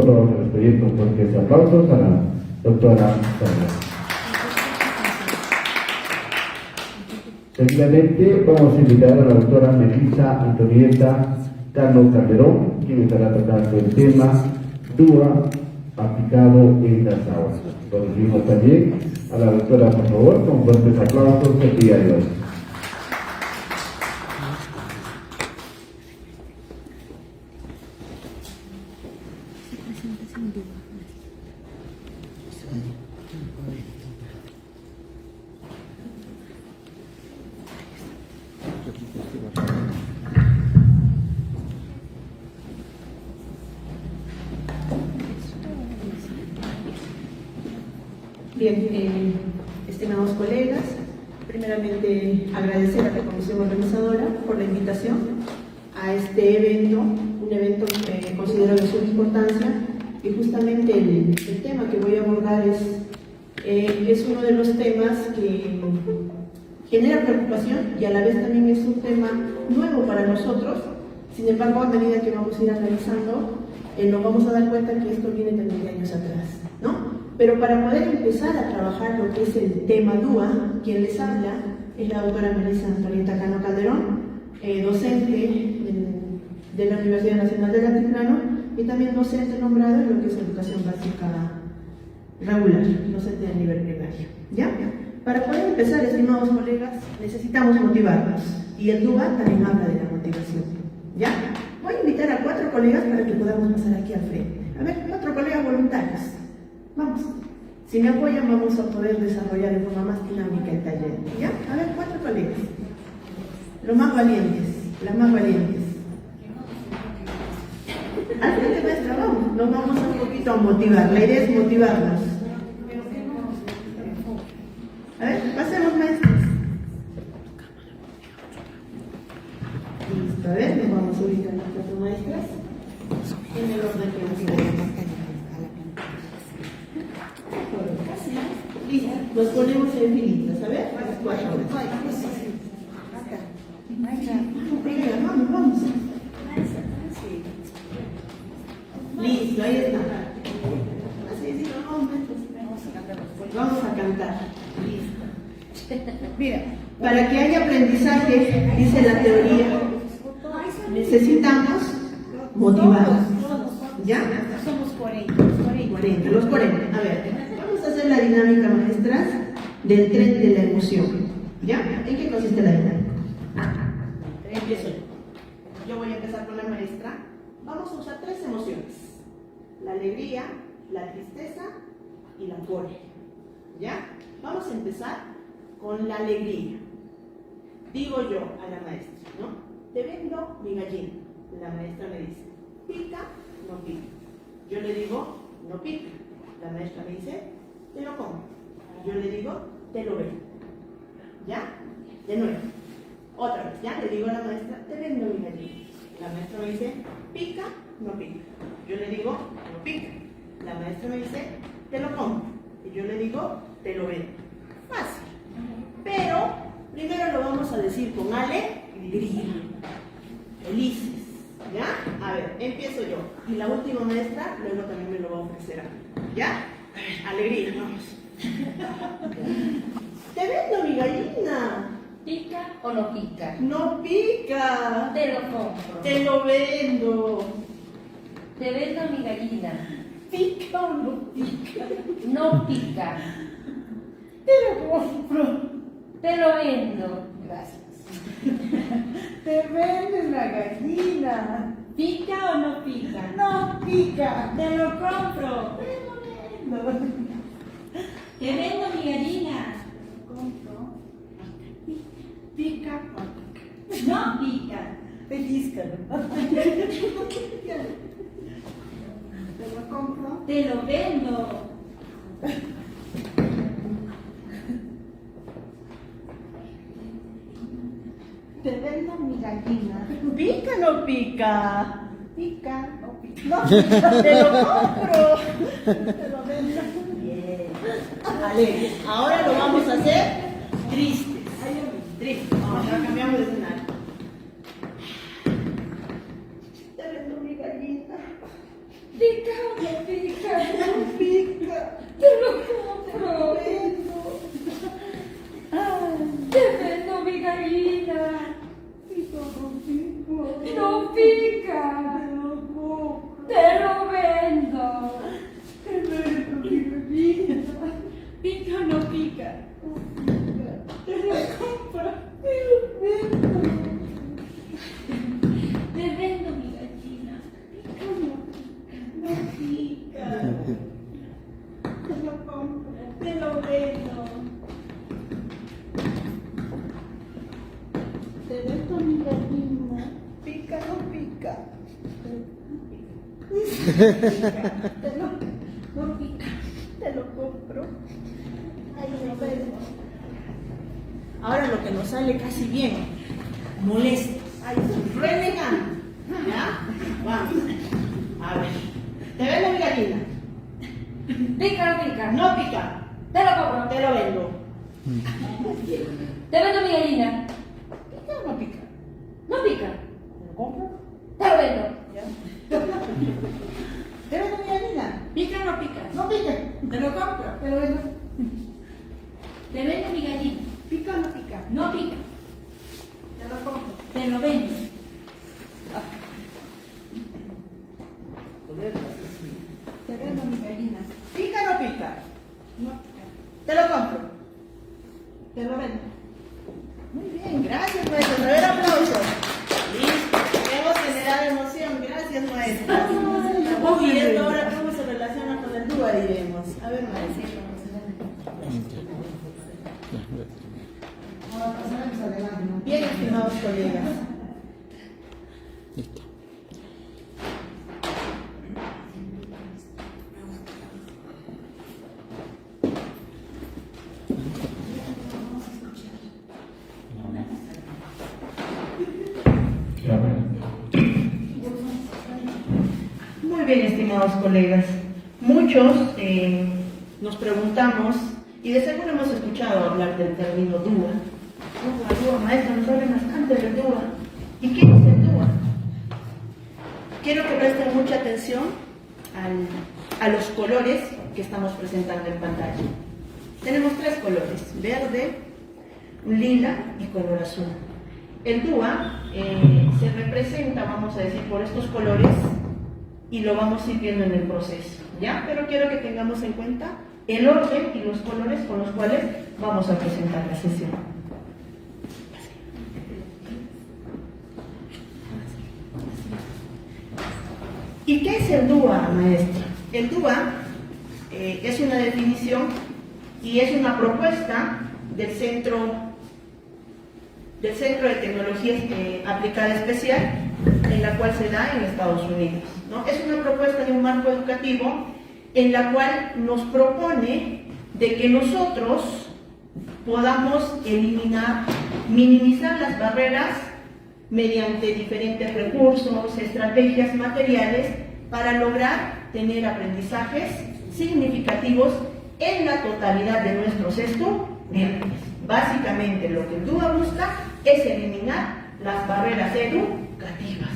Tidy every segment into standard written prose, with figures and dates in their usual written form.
nosotros vamos a despedir con fuertes aplausos a la doctora Sandra. Seguidamente vamos a invitar a la doctora Melissa Antonieta Carlos Calderón, quien estará tratando el tema DUA aplicado en las aguas. Recibimos también a la doctora, por favor, con fuertes aplausos el día de hoy. Bien, estimados colegas, primeramente agradecer a la Comisión Organizadora por la invitación a este evento, un evento que considero de suma importancia, y justamente el tema que voy a abordar es uno de los temas que genera preocupación y a la vez también es un tema nuevo para nosotros. Sin embargo, a medida que vamos a ir analizando, nos vamos a dar cuenta que esto viene también de años atrás, ¿no? Pero para poder empezar a trabajar lo que es el tema DUA, quien les habla es la doctora Melissa Antonieta Cano Calderón, docente de la Universidad Nacional del Altiplano y también docente nombrado en lo que es educación básica regular, docente de nivel primario. ¿Ya? Para poder empezar, estimados colegas, necesitamos motivarnos y el DUA también habla de la motivación. ¿Ya? Voy a invitar a 4 colegas para que podamos pasar aquí al frente. A ver, 4 colegas voluntarios. Vamos, si me apoyan vamos a poder desarrollar de forma más dinámica el taller. ¿Ya? A ver, 4 colegas. Los más valientes, las más valientes. Al frente maestra, vamos, nos vamos un poquito a motivar. La idea es motivarnos. A ver, pasemos maestros. Listo, a ver, nos vamos a ubicar las 4 maestras en el orden que nos queda. Listo, nos ponemos en filitas, a ver, las 4 horas. Vamos, vamos. Listo, ahí está. Así, vamos a cantar. Listo. Mira, para que haya aprendizaje, dice la teoría, necesitamos motivar. ¿Ya? Somos 40. Los 40. A ver, vamos a hacer la dinámica, maestras, del tren de la emoción. ¿Ya? ¿En qué consiste la dinámica? Empiezo yo. Yo voy a empezar con la maestra. Vamos a usar 3 emociones: la alegría, la tristeza y la cólera. ¿Ya? Vamos a empezar con la alegría. Digo yo a la maestra, ¿no? Te vendo mi gallina. La maestra me dice, pica, no pica. Yo le digo, no pica. La maestra me dice, te lo como. Yo le digo, te lo vendo. ¿Ya? De nuevo. Otra vez, ¿ya? Le digo a la maestra, te vendo mi gallina. La maestra me dice, pica, no pica. Yo le digo, no pica. La maestra me dice, te lo como. Y yo le digo, te lo vendo. Fácil. Pero, primero lo vamos a decir con alegría. Felices. ¿Ya? A ver, empiezo yo. Y la última maestra luego también me lo va a ofrecer a mí. ¿Ya? Alegría, vamos. Te vendo mi gallina. ¿Pica o no pica? No pica. Te lo compro. Te lo vendo. Te vendo mi gallina. ¿Pica o no pica? No pica. Te lo compro. Te lo vendo. Gracias. Te vendes la gallina. ¿Pica o no pica? No pica. Te lo compro. Te lo vendo. Te vendo mi gallina. Compro. Pica o pica. No pica. Pellízcalo. Te lo compro. Te lo vendo. Te vendo mi gallina. ¿Pica o no pica? Pica o pica. No pica, te lo compro. Te lo vendo. Bien. Vale, ahora lo vamos a hacer tristes. Tristes. Ahora cambiamos de escenario. Te vendo mi gallina. Pica o no pica. No pica. Te lo compro. Te vendo mi gallina. No pica. Te lo vendo. Pica o no pica. Te lo compro. Te vendo mi gallina. Pica o no pica. No pica. Te lo compro. Te lo vendo. Te vendo mi gallina. Pica, no pica. No pica. Te lo compro. Ahí lo vendo. Ahora lo que nos sale casi bien. Molesta. Ahí renegando. ¿Ya? Vamos. A ver. Te vendo mi gallina. Pica o no pica. No pica. Te lo compro. Te lo vendo. Te vendo mi gallina. ¿Pica o no pica? No pica. ¿Te lo compro? Te lo vendo. ¿Ya? ¿Te vendo mi gallina? ¿Pica o no pica? No pica. Te lo compro. Te lo vendo. Te vendo mi gallina. ¿Pica o no pica? No pica. Te lo compro. Te lo vendo. Te vendo mi gallina. ¿Pica o no pica? No pica. Te lo compro. Te lo vendo. Muy bien, gracias maestra. A ver, aplausos. Listo, hemos generado emoción. Gracias maestra. Estamos viendo ahora cómo se relaciona con el DUA, diremos. A ver maestra. Bien, estimados colegas. Listo. Muy bien, estimados colegas. Muchos nos preguntamos, y de seguro hemos escuchado hablar del término DUA. DUA, maestra, nos hablan bastante del DUA. ¿Y qué es el DUA? Quiero que presten mucha atención a los colores que estamos presentando en pantalla. Tenemos tres colores: verde, lila y color azul. El DUA se representa, vamos a decir, por estos colores y lo vamos a ir viendo en el proceso, ¿ya? Pero quiero que tengamos en cuenta el orden y los colores con los cuales vamos a presentar la sesión. ¿Y qué es el DUA, maestra? El DUA es una definición y es una propuesta del Centro de Tecnología Aplicada Especial, en la cual se da en Estados Unidos, ¿no? Es una propuesta de un marco educativo en la cual nos propone de que nosotros podamos eliminar, minimizar las barreras mediante diferentes recursos, estrategias materiales para lograr tener aprendizajes significativos en la totalidad de nuestros estudiantes. Básicamente lo que el DUA busca es eliminar las barreras educativas,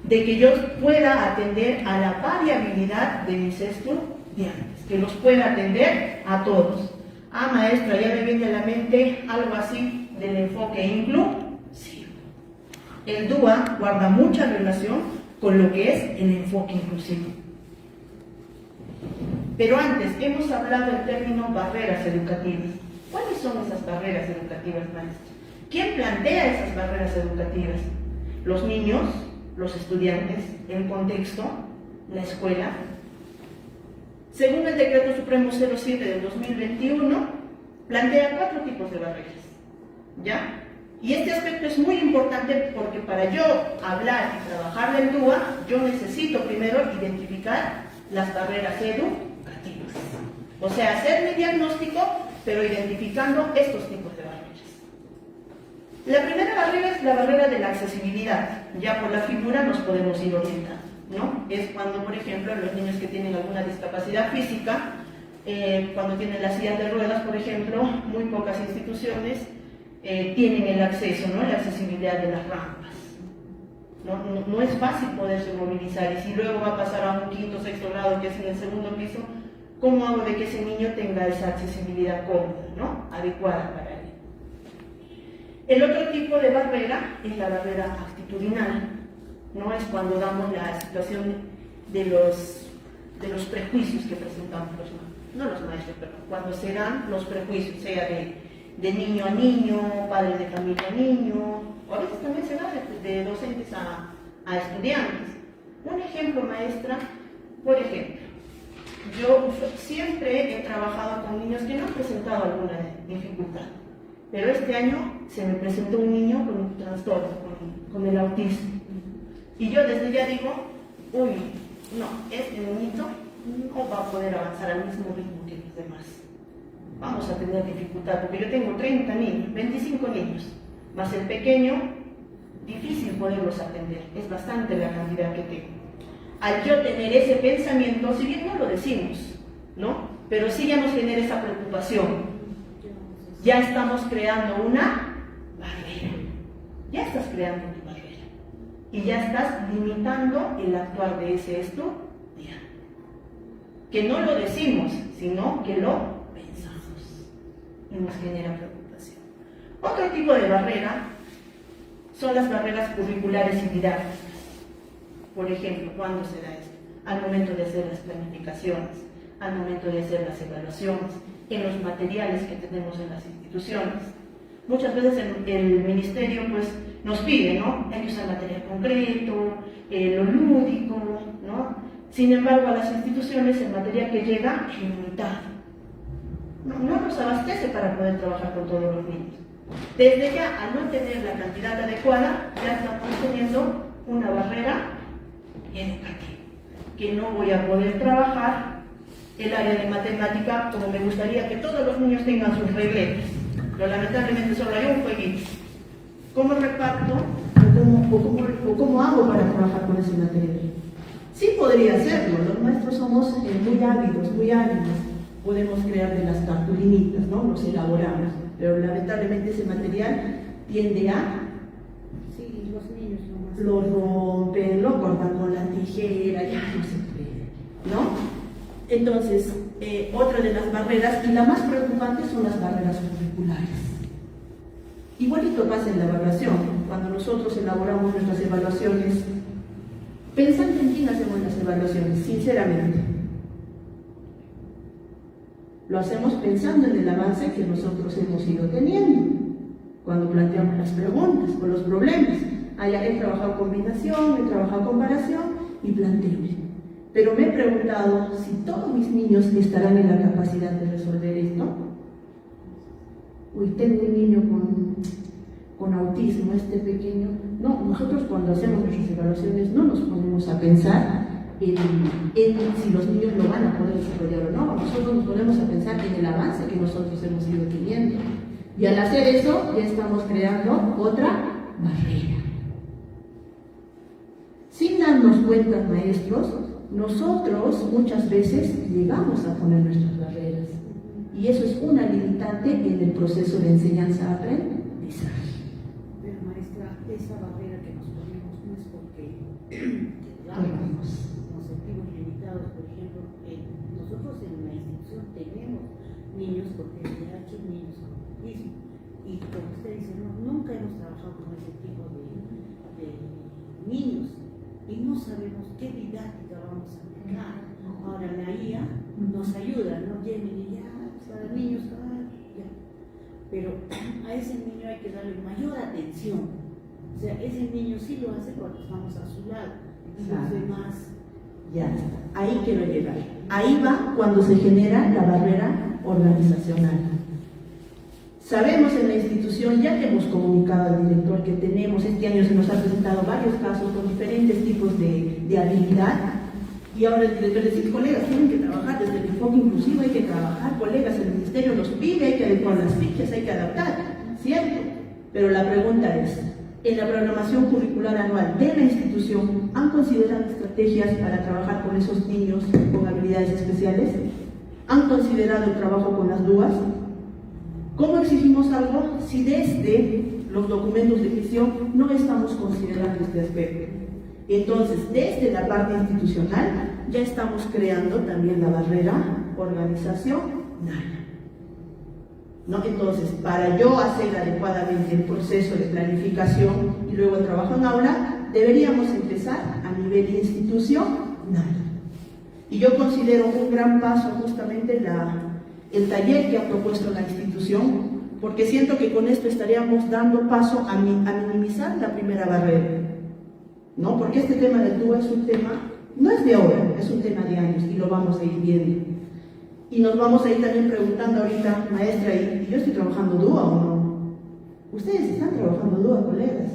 de que yo pueda atender a la variabilidad de mis estudiantes, que los pueda atender a todos. Ah, maestra, ya me viene a la mente algo así del enfoque inclusivo. El DUA guarda mucha relación con lo que es el enfoque inclusivo. Pero antes, hemos hablado del término barreras educativas. ¿Cuáles son esas barreras educativas, maestra? ¿Quién plantea esas barreras educativas? Los niños, los estudiantes, el contexto, la escuela. Según el Decreto Supremo 07 del 2021, plantea 4 tipos de barreras, ¿ya? Y este aspecto es muy importante porque para yo hablar y trabajar del DUA, yo necesito primero identificar las barreras educativas. O sea, hacer mi diagnóstico, pero identificando estos tipos de barreras. La primera barrera es la barrera de la accesibilidad. Ya por la figura nos podemos ir orientando, ¿no? Es cuando, por ejemplo, los niños que tienen alguna discapacidad física, cuando tienen las sillas de ruedas, por ejemplo, muy pocas instituciones tienen el acceso, ¿no? La accesibilidad de las rampas. No es fácil poderse movilizar, y si luego va a pasar a un quinto, sexto grado, que es en el segundo piso, ¿cómo hago de que ese niño tenga esa accesibilidad cómoda, ¿no? Adecuada para él? El otro tipo de barrera es la barrera actitudinal, ¿no? Es cuando damos la situación de los prejuicios que presentamos los maestros, pero cuando se dan los prejuicios, sea de niño a niño, padre de familia a niño, o a veces también se da de docentes a estudiantes. Un ejemplo, maestra, por ejemplo, yo siempre he trabajado con niños que no han presentado alguna dificultad, pero este año se me presentó un niño con un trastorno, con el autismo. Y yo desde ya digo, uy, no, este niñito no va a poder avanzar al mismo ritmo que los demás. Vamos a tener dificultad, porque yo tengo 30 niños, 25 niños, más el pequeño, difícil poderlos atender, es bastante la cantidad que tengo. Al yo tener ese pensamiento, si bien no lo decimos, ¿no? Pero sí ya nos genera esa preocupación. Ya estamos creando una barrera. Ya estás creando una barrera. Y ya estás limitando el actuar de ese estudiante. Que no lo decimos, sino que lo pensamos. Y nos genera preocupación. Otro tipo de barrera son las barreras curriculares y didácticas. Por ejemplo, ¿cuándo se da esto? Al momento de hacer las planificaciones, al momento de hacer las evaluaciones, en los materiales que tenemos en las instituciones. Muchas veces el ministerio pues, nos pide, ¿no? Hay que usar material concreto, lo lúdico, ¿no? Sin embargo, a las instituciones el material que llega es limitado. No nos abastece para poder trabajar con todos los niños. Desde ya, al no tener la cantidad adecuada, ya estamos teniendo una barrera educativa, que no voy a poder trabajar el área de matemática como me gustaría que todos los niños tengan sus regletas, pero lamentablemente solo hay un jueguito. ¿Cómo reparto o cómo hago para trabajar con ese material? Sí podría hacerlo, los maestros somos muy ávidos, podemos crear de las cartulinitas, ¿no? Los elaboramos, pero lamentablemente ese material tiende a... Sí, los niños nomás. Lo rompen, lo cortan con la tijera, ya no se puede, ¿no? Entonces, otra de las barreras, y la más preocupante, son las barreras curriculares. Igualito pasa en la evaluación. Cuando nosotros elaboramos nuestras evaluaciones, pensando en quién hacemos las evaluaciones, sinceramente. Lo hacemos pensando en el avance que nosotros hemos ido teniendo, cuando planteamos las preguntas o los problemas. He trabajado combinación, he trabajado comparación y planteo. Pero me he preguntado si todos mis niños estarán en la capacidad de resolver esto. Uy, tengo un niño con autismo, este pequeño. No, nosotros cuando hacemos nuestras evaluaciones no nos ponemos a pensar en si los niños lo van a poder desarrollar o no. Nosotros nos ponemos a pensar en el avance que nosotros hemos ido teniendo. Y al hacer eso, ya estamos creando otra barrera. Sin darnos cuenta, maestros, nosotros muchas veces llegamos a poner nuestras barreras. Y eso es una limitante en el proceso de enseñanza-aprendizaje. Pero maestra, esa barrera que nos ponemos no es porque nos sentimos limitados. Por ejemplo, nosotros en la institución tenemos niños con TDAH, niños con autismo. Y como usted dice, nunca hemos trabajado con ese tipo de niños. Y no sabemos qué didáctica vamos a aplicar. Ahora la IA nos ayuda, ¿no? Gemini, ya, para niños, ya. Pero a ese niño hay que darle mayor atención. O sea, ese niño sí lo hace cuando estamos a su lado. Y los demás. Ya está. Ahí quiero llegar. Ahí va cuando se genera la barrera organizacional. Sabemos en la institución, ya que hemos comunicado al director que tenemos, este año se nos han presentado varios casos con diferentes tipos de habilidad, y ahora el director dice, colegas, tienen que trabajar desde el enfoque inclusivo, hay que trabajar, colegas, el ministerio nos pide, hay que adecuar las fichas, hay que adaptar, ¿cierto? Pero la pregunta es, en la programación curricular anual de la institución, ¿han considerado estrategias para trabajar con esos niños con habilidades especiales? ¿Han considerado el trabajo con las DUAs? ¿Cómo exigimos algo si desde los documentos de gestión, no estamos considerando este aspecto. Entonces, desde la parte institucional, ya estamos creando también la barrera organizacional, ¿no? Entonces, para yo hacer adecuadamente el proceso de planificación y luego el trabajo en aula, deberíamos empezar a nivel institucional. Y yo considero un gran paso justamente el taller que ha propuesto la institución, porque siento que con esto estaríamos dando paso a minimizar la primera barrera, ¿no? Porque este tema del DUA es un tema, no es de ahora, es un tema de años y lo vamos a ir viendo. Y nos vamos a ir también preguntando ahorita, maestra, ¿y yo estoy trabajando DUA o no? Ustedes están trabajando DUA, colegas.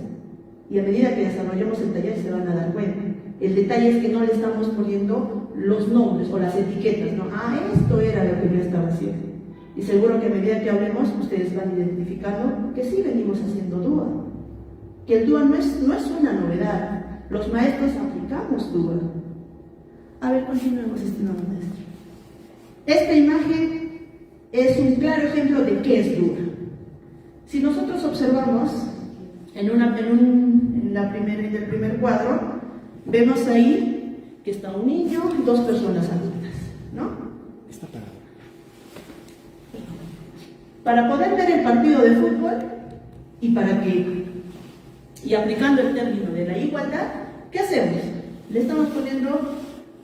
Y a medida que desarrollemos el taller se van a dar cuenta. El detalle es que no le estamos poniendo los nombres o las etiquetas, ¿no? Ah, esto era lo que yo estaba haciendo. Y seguro que a medida que hablemos, ustedes van identificando que sí venimos haciendo DUA. Que el DUA no es una novedad. Los maestros aplicamos DUA. A ver, continuemos, estimado maestro. Esta imagen es un claro ejemplo de qué es DUA. Si nosotros observamos en el primer cuadro, vemos ahí que está un niño y dos personas adultas, ¿no? Está parado. Para poder ver el partido de fútbol y aplicando el término de la igualdad, ¿qué hacemos? Le estamos poniendo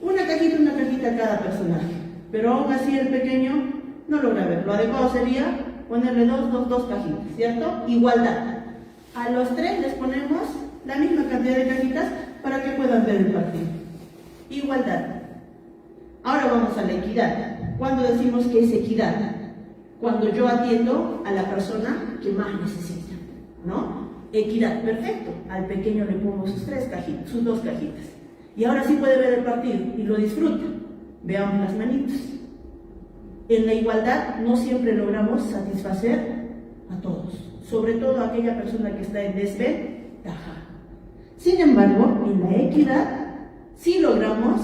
una cajita a cada personaje, pero aún así el pequeño no logra ver. Lo adecuado sería ponerle dos cajitas, ¿cierto? Igualdad. A los tres les ponemos la misma cantidad de cajitas para que puedan ver el partido. Igualdad. Ahora vamos a la equidad. ¿Cuándo decimos que es equidad? Cuando yo atiendo a la persona que más necesita, ¿no? Equidad, perfecto. Al pequeño le pongo sus dos cajitas. Y ahora sí puede ver el partido y lo disfruta. Veamos las manitos. En la igualdad no siempre logramos satisfacer a todos, sobre todo a aquella persona que está en desventaja. Sin embargo, en la equidad sí logramos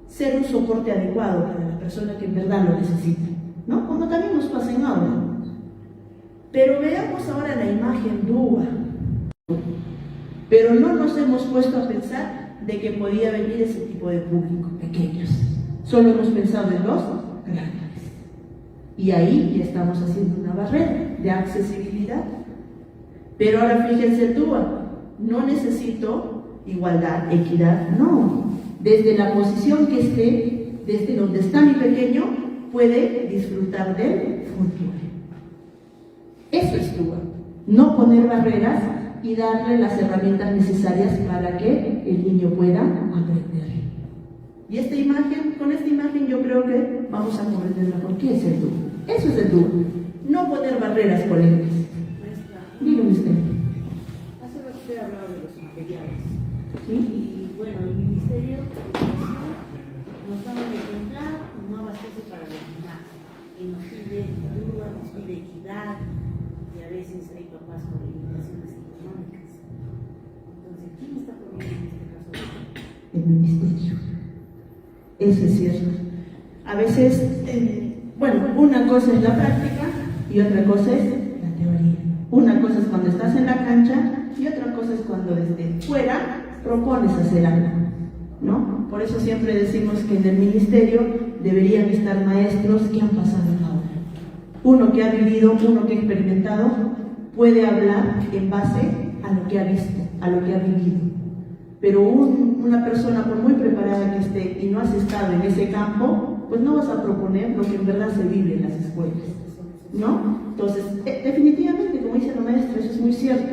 ser un soporte adecuado para la persona que en verdad lo necesita, ¿no? Como también nos pasa en aula. Pero veamos ahora la imagen DUA. Pero no nos hemos puesto a pensar de que podía venir ese tipo de público, pequeños. Solo hemos pensado en los grandes. Y ahí ya estamos haciendo una barrera de accesibilidad. Pero ahora fíjense el DUA. No necesito igualdad, equidad, no. Desde la posición que esté, desde donde está mi pequeño, puede disfrutar del fútbol. Eso es DUA. No poner barreras y darle las herramientas necesarias para que el niño pueda aprender. Y con esta imagen yo creo que vamos a comprender mejor qué es el DUA. Eso es el DUA. No poner barreras polémicas. Dígame usted. Hace rato usted hablaba de los materiales. ¿Sí? Y bueno, el Ministerio de Educación nos da un ejemplar, no abastece para los demás. Y nos pide DUA, nos pide equidad, y a veces hay papás con limitaciones económicas. Entonces, ¿quién está poniendo en este caso? El Ministerio. Eso es cierto. A veces, una cosa es la práctica y otra cosa es la teoría. Una cosa es cuando estás en la cancha y otra cosa es cuando desde fuera propones hacer algo, ¿no? Por eso siempre decimos que en el ministerio deberían estar maestros que han pasado en aula. Uno que ha vivido, uno que ha experimentado, puede hablar en base a lo que ha visto, a lo que ha vivido. Pero una persona, por muy preparada que esté y no has estado en ese campo, pues no vas a proponer lo que en verdad se vive en las escuelas, ¿no? Entonces, definitivamente, como dice la maestra, eso es muy cierto.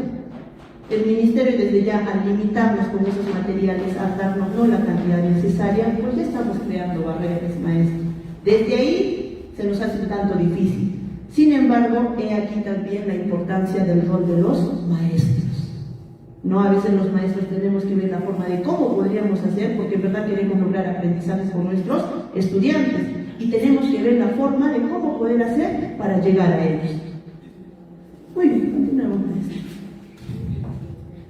El ministerio desde ya, al limitarnos con esos materiales, al darnos no la cantidad necesaria, pues ya estamos creando barreras, maestro. Desde ahí se nos hace un tanto difícil. Sin embargo, he aquí también la importancia del rol de los maestros. No, a veces los maestros tenemos que ver la forma de cómo podríamos hacer, porque en verdad queremos lograr aprendizajes con nuestros estudiantes y tenemos que ver la forma de cómo poder hacer para llegar a ellos. Muy bien, continuamos, maestra.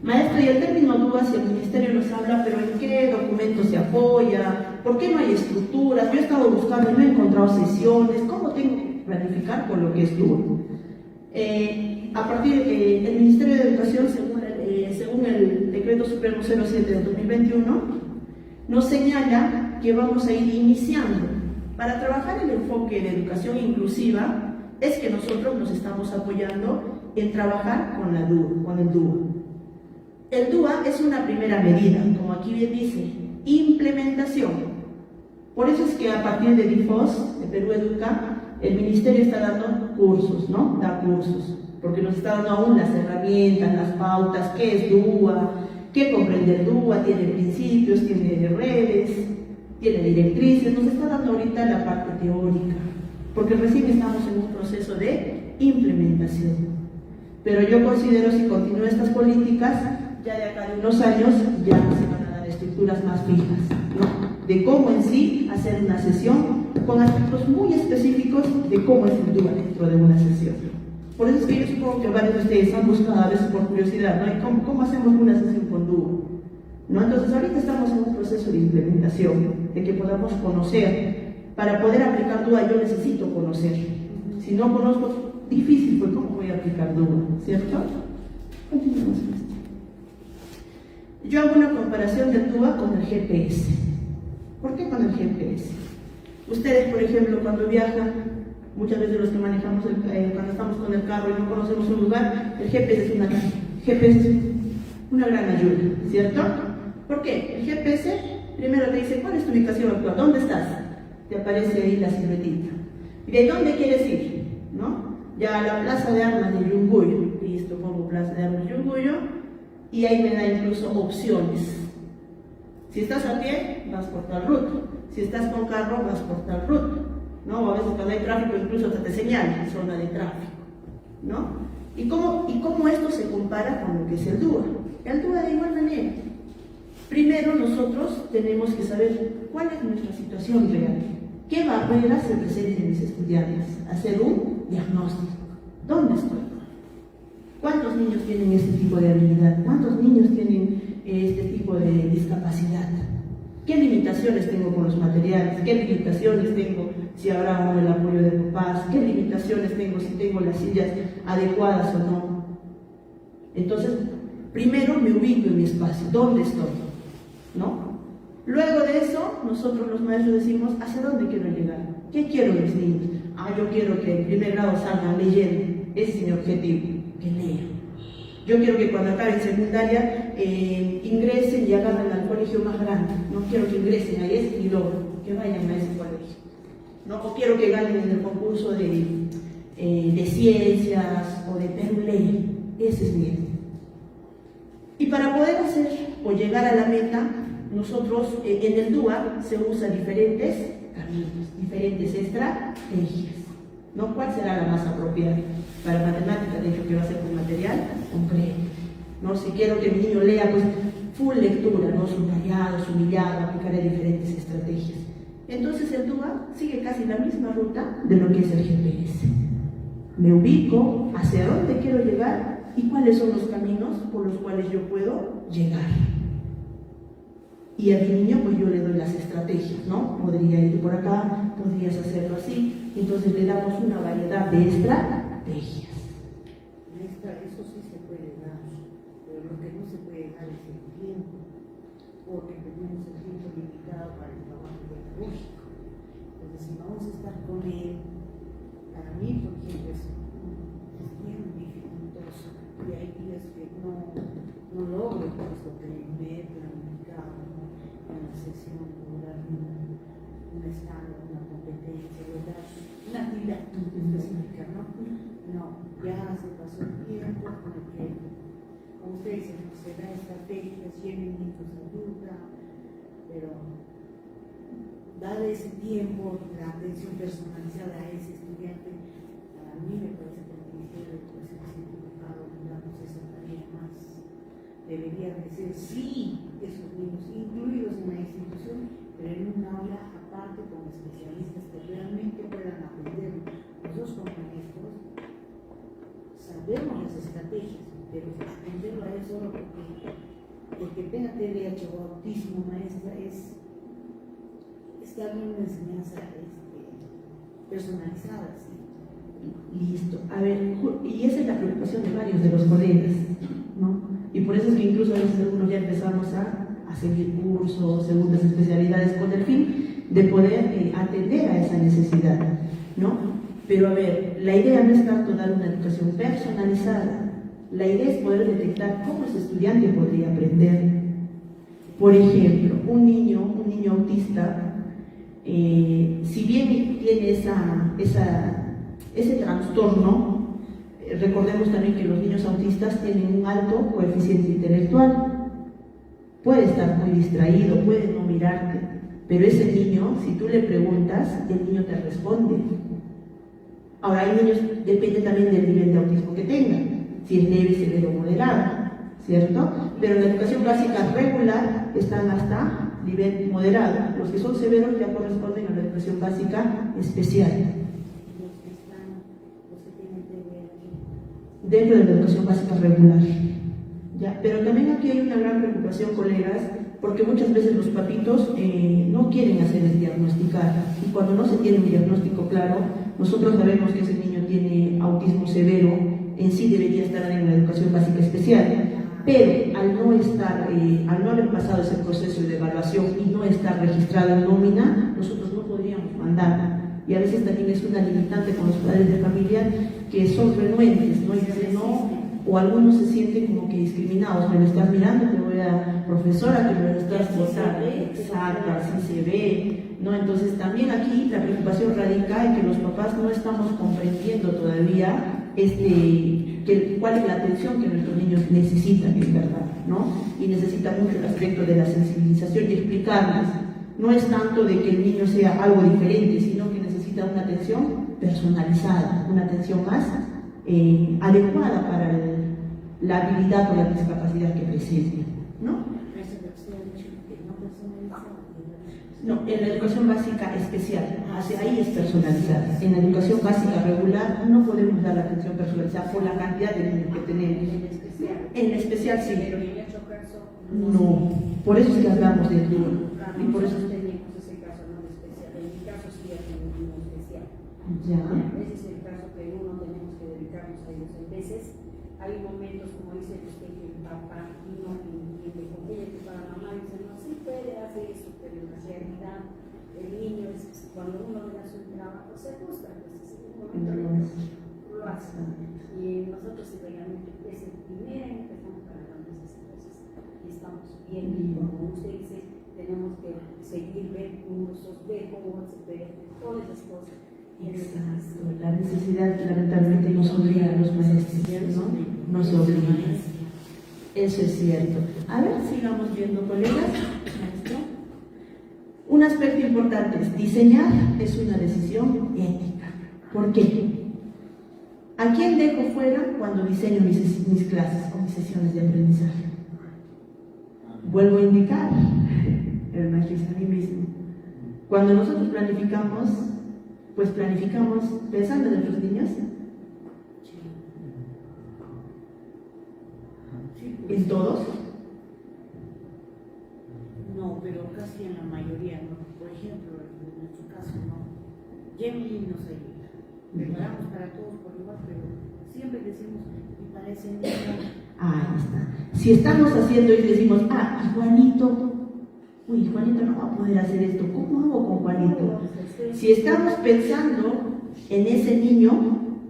Maestra, y el término DUA, si el ministerio nos habla, pero ¿en qué documento se apoya? ¿Por qué no hay estructuras? Yo he estado buscando y no he encontrado sesiones. ¿Cómo tengo que planificar con lo que es DUA? a partir del Ministerio de Educación, según el Decreto Supremo 07 de 2021, nos señala que vamos a ir iniciando. Para trabajar el enfoque de educación inclusiva, es que nosotros nos estamos apoyando en trabajar con el DUA. El DUA es una primera medida, como aquí bien dice, implementación. Por eso es que a partir de DIFOS, de Perú Educa, el Ministerio está dando cursos, ¿no? Da cursos, porque nos está dando aún las herramientas, las pautas, qué es DUA, qué comprende el DUA, tiene principios, tiene redes, tiene directrices, nos está dando ahorita la parte teórica, porque recién estamos en un proceso de implementación. Pero yo considero, si continúan estas políticas, ya de acá de unos años ya se van a dar estructuras más fijas, ¿no? De cómo en sí hacer una sesión con aspectos muy específicos de cómo es el DUA dentro de una sesión. Por eso es que yo supongo que varios de ustedes han buscado a veces por curiosidad, ¿no? ¿Y cómo hacemos una sesión con DUA? ¿No? Entonces ahorita estamos en un proceso de implementación, de que podamos conocer. Para poder aplicar DUA yo necesito conocer. Si no conozco, difícil, pues ¿cómo voy a aplicar DUA? ¿Cierto? Continuemos con esto. Yo hago una comparación del DUA con el GPS. ¿Por qué con el GPS? Ustedes, por ejemplo, cuando viajan, muchas veces los que manejamos, cuando estamos con el carro y no conocemos un lugar, el GPS es una gran ayuda, ¿cierto? ¿Por qué? El GPS primero te dice, ¿cuál es tu ubicación actual? ¿Dónde estás? Te aparece ahí la siluetita. ¿Y de dónde quieres ir? ¿No? Ya a la Plaza de Armas de Yunguyo, listo, pongo Plaza de Armas de Yunguyo, y ahí me da incluso opciones. Si estás a pie, vas por tal ruta. Si estás con carro, vas por tal ruta, ¿no? A veces cuando hay tráfico incluso hasta te señala zona de tráfico, ¿no? ¿Y cómo esto se compara con lo que es el DUA? El DUA de igual manera. Primero nosotros tenemos que saber cuál es nuestra situación real, qué barreras se presentan en mis estudiantes, hacer un diagnóstico. ¿Dónde estoy? ¿Cuántos niños tienen este tipo de habilidad? ¿Cuántos niños tienen este tipo de discapacidad? ¿Qué limitaciones tengo con los materiales? ¿Qué limitaciones tengo si habrá o no el apoyo de papás? ¿Qué limitaciones tengo si tengo las sillas adecuadas o no? Entonces, primero me ubico en mi espacio, ¿dónde estoy? ¿No? Luego de eso, nosotros los maestros decimos, ¿hacia dónde quiero llegar? ¿Qué quiero de mis niños? Yo quiero que en primer grado salgan leyendo, ese es mi objetivo, que lean. Yo quiero que cuando acaben secundaria ingresen y agarren al colegio más grande. No quiero que ingresen a ese y luego que vayan a ese colegio. ¿No? O quiero que ganen en el concurso de ciencias o de Perú Ley. Ese es mi objetivo. Y para poder hacer o llegar a la meta, nosotros en el DUA se usan diferentes caminos, diferentes estrategias, ¿no? ¿Cuál será la más apropiada? Para matemáticas, de hecho, quiero hacer con material concreto, ¿no? Si quiero que mi niño lea, pues full lectura, ¿no? Subrayado, humillado, aplicaré diferentes estrategias. Entonces el DUA sigue casi la misma ruta de lo que es el GPS. Me ubico hacia dónde quiero llegar y cuáles son los caminos por los cuales yo puedo llegar. Y a mi niño, pues yo le doy las estrategias, ¿no? Podría ir por acá, podrías hacerlo así. Entonces le damos una variedad de estrategias. Maestra, eso sí se puede dar, pero lo que no se puede dar es el tiempo, porque tenemos el tiempo limitado para el trabajo pedagógico. Entonces, si vamos a estar con él, para mí, por ejemplo, es bien dificultoso. Y hay días que no logro pues, lo que me he planificado, ¿no? En la sesión, lograr un estado, una competencia, lograr una actividad específica, ¿no? No, ya se pasó el tiempo con el que, como usted dice, no se da estrategias, lleven niños de duda, pero dar ese tiempo, la atención personalizada a ese estudiante, a mí me parece que el Ministerio de Educación Científica, digamos, esa tarea más debería de ser, sí, esos niños incluidos en la institución, pero en un aula aparte con especialistas que realmente puedan aprender. Nosotros como maestros sabemos las estrategias, pero aprenderlo a él solo porque el que tenga TDAH o autismo, maestra, es darle una enseñanza personalizada, ¿sí? Listo. A ver, y esa es la preocupación de varios de los colegas, ¿no? Y por eso es que incluso a veces algunos ya empezamos a seguir cursos, segundas especialidades, con el fin de poder atender a esa necesidad, ¿no? Pero a ver, la idea no es tanto dar una educación personalizada, la idea es poder detectar cómo ese estudiante podría aprender. Por ejemplo, un niño autista, si bien tiene ese trastorno, recordemos también que los niños autistas tienen un alto coeficiente intelectual. Puede estar muy distraído, puede no mirarte, pero ese niño, si tú le preguntas, el niño te responde. Ahora, hay niños, depende también del nivel de autismo que tengan, si es leve, severo o moderado, ¿cierto? Pero en la educación básica regular están hasta nivel moderado. Los que son severos ya corresponden a la educación básica especial. Dentro de la educación básica regular. ¿Ya? Pero también aquí hay una gran preocupación, colegas, porque muchas veces los papitos no quieren hacer el diagnosticar, y cuando no se tiene un diagnóstico claro, nosotros sabemos que ese niño tiene autismo severo, en sí debería estar en la educación básica especial, pero al no haber pasado ese proceso de evaluación y no estar registrado en nómina, nosotros no podríamos mandar. Y a veces también es una limitante con los padres de familia que son renuentes, ¿no? Y dicen no, o algunos se sienten como que discriminados, me lo estás mirando, te voy a profesora, que me lo estás votando, exacto, así se ve, ¿no? Entonces también aquí la preocupación radica en que los papás no estamos comprendiendo todavía cuál es la atención que nuestros niños necesitan, en verdad, ¿no? Y necesita mucho el aspecto de la sensibilización y explicarles. No es tanto de que el niño sea algo diferente, sino que necesita una atención personalizada, una atención más adecuada para la habilidad o la discapacidad que presente, ¿no? No, en la educación básica especial, hacia ahí es personalizada. En la educación básica regular no podemos dar la atención personalizada por la cantidad de niños que tenemos. En la especial sí. Pero en otro caso no. Por eso es que hablamos de duro. Y por eso tenemos ese caso no especial. En mi caso sí es un especial. ya. Ese es el caso que uno tenemos que dedicarnos a ellos. A veces hay momentos, como dice usted, que el papá no entiende con ella, que para la mamá dice, no, sí puede hacer eso, pero en la realidad el niño, cuando uno le da su trabajo, se gusta, pues en un momento lo hace. Y nosotros realmente es el primer año que estamos trabajando esas cosas y estamos bien, y como usted dice, tenemos que seguir, ver cursos, ver cómo se puede hacer todas esas cosas. Exacto, la necesidad lamentablemente nos obliga a los maestros, ¿no? Nos obliga. Eso es cierto. A ver, sigamos viendo, colegas. Maestro. Un aspecto importante es diseñar es una decisión ética. ¿Por qué? ¿A quién dejo fuera cuando diseño mis clases o mis sesiones de aprendizaje? Vuelvo a indicar, el maestro es a mí mismo. Cuando nosotros planificamos, pues planificamos pensando en nuestros niños. ¿En todos? No, pero casi en la mayoría, ¿no? Por ejemplo, en nuestro caso, ¿no? Gemini nos ayuda. Preparamos para todos por igual, pero siempre decimos, y para ese niño. Ahí está. Si estamos haciendo y decimos, y Juanito, Juanito no va a poder hacer esto, ¿cómo hago con Juanito? Si estamos pensando en ese niño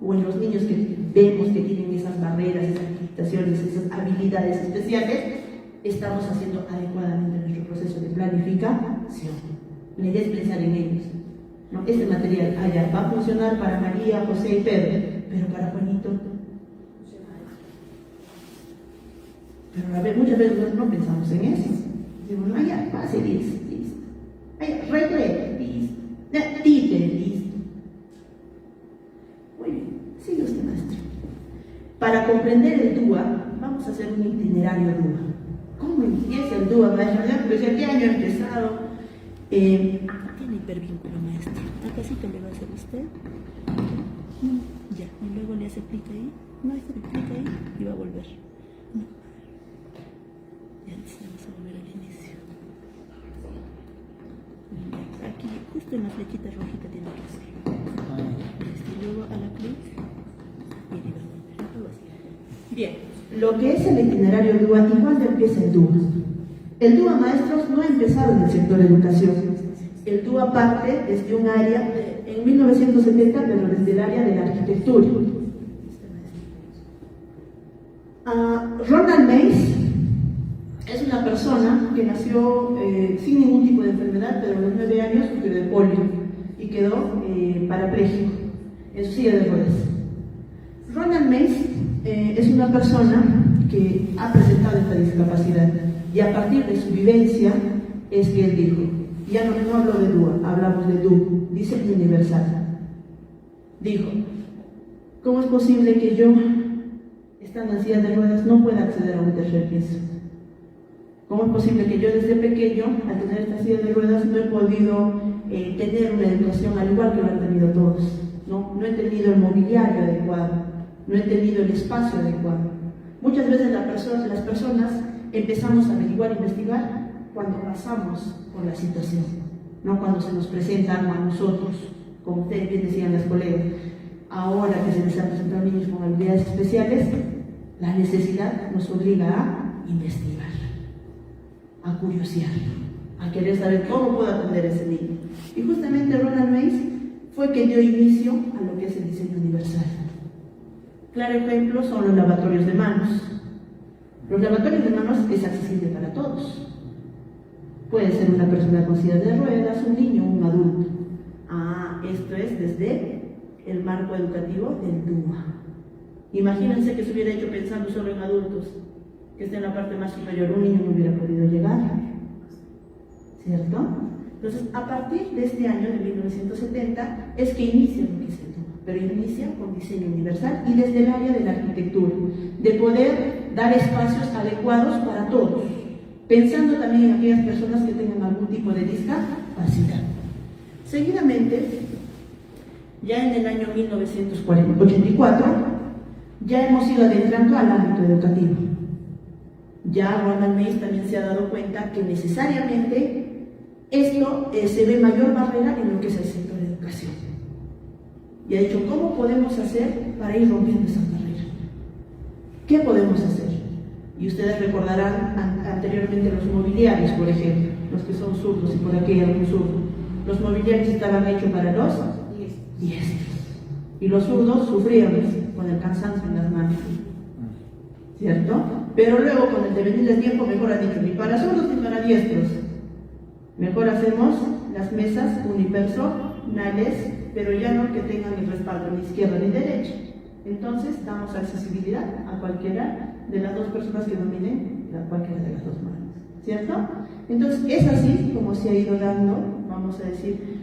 o en los niños que vemos que tienen esas barreras, esas limitaciones, esas habilidades especiales, estamos haciendo adecuadamente nuestro proceso de planificación. La idea es pensar en ellos, ¿no? Este material va a funcionar para María, José y Pedro, pero para Juanito. Pero a ver, muchas veces no pensamos en eso. Decimos, no, ya, pase, listo. Recreo, listo. Títere, listo. Muy bien, sigue usted, maestro. Para comprender el DUA, vamos a hacer un itinerario DUA. ¿Cómo empieza el DUA, maestro? ¿Qué año ha empezado? Tiene hipervínculo, maestro. Acásito le va a hacer usted. Ya, y luego le hace clic ahí. Maestro, clic ahí y va a volver. Ya, vamos a volver al inicio. Aquí, justo en la flechita rojita tiene que hacer. Y luego a la clic y arriba. Algo así. Bien, lo que es el itinerario DUA y cuándo empieza el DUA. El DUA, maestros, no ha empezado en el sector educación. El DUA parte desde un área, en 1970, pero desde el área de la arquitectura. Ronald Mays es una persona que nació sin ningún tipo de enfermedad, pero a los 9 años sufrió de polio y quedó parapléjico en su silla de ruedas. Ronald Mays es una persona que ha presentado esta discapacidad y a partir de su vivencia es que él dijo, ya no hablo de DUA, hablamos de DU, diseño universal. Dijo, ¿cómo es posible que yo, estando en silla de ruedas, no pueda acceder a un tercer piso? ¿Cómo es posible que yo desde pequeño, al tener esta silla de ruedas, no he podido tener una educación al igual que lo han tenido todos? No he tenido el mobiliario adecuado, no he tenido el espacio adecuado. Muchas veces las personas empezamos a averiguar e investigar cuando pasamos por la situación, no cuando se nos presenta algo a nosotros, como ustedes bien decían las colegas. Ahora que se les han presentado niños con habilidades especiales, la necesidad nos obliga a investigar, a curiosear, a querer saber cómo puedo atender a ese niño. Y justamente Ronald Mays fue quien dio inicio a lo que es el diseño universal. Claro ejemplo son los lavatorios de manos. Los lavatorios de manos es accesible para todos. Puede ser una persona con silla de ruedas, un niño o un adulto. Esto es desde el marco educativo del DUA. Imagínense que se hubiera hecho pensando solo en adultos, que está en la parte más superior, un niño no hubiera podido llegar, ¿cierto? Entonces, a partir de este año de 1970 es que inicia lo que es el DUA, pero inicia con diseño universal y desde el área de la arquitectura, de poder dar espacios adecuados para todos, pensando también en aquellas personas que tengan algún tipo de discapacidad. Seguidamente, ya en el año 1984, ya hemos ido adentrando al ámbito educativo. Ya Ronald Mays también se ha dado cuenta que necesariamente esto se ve mayor barrera en lo que es el sector de educación. Y ha dicho, ¿cómo podemos hacer para ir rompiendo esa barrera? ¿Qué podemos hacer? Y ustedes recordarán anteriormente los mobiliarios, por ejemplo, los que son zurdos y por aquí hay algún zurdo. Los mobiliarios estaban hechos para los diestros. Y los zurdos sufríamos con el cansancio en las manos, ¿cierto? Pero luego, con el devenir del tiempo, mejor han dicho, ni para zurdos ni para diestros. Mejor hacemos las mesas unipersonales, pero ya no que tengan el respaldo ni izquierda ni derecha. Entonces, damos accesibilidad a cualquiera de las dos personas que dominen cualquiera de las dos manos, ¿cierto? Entonces, es así como se ha ido dando, vamos a decir,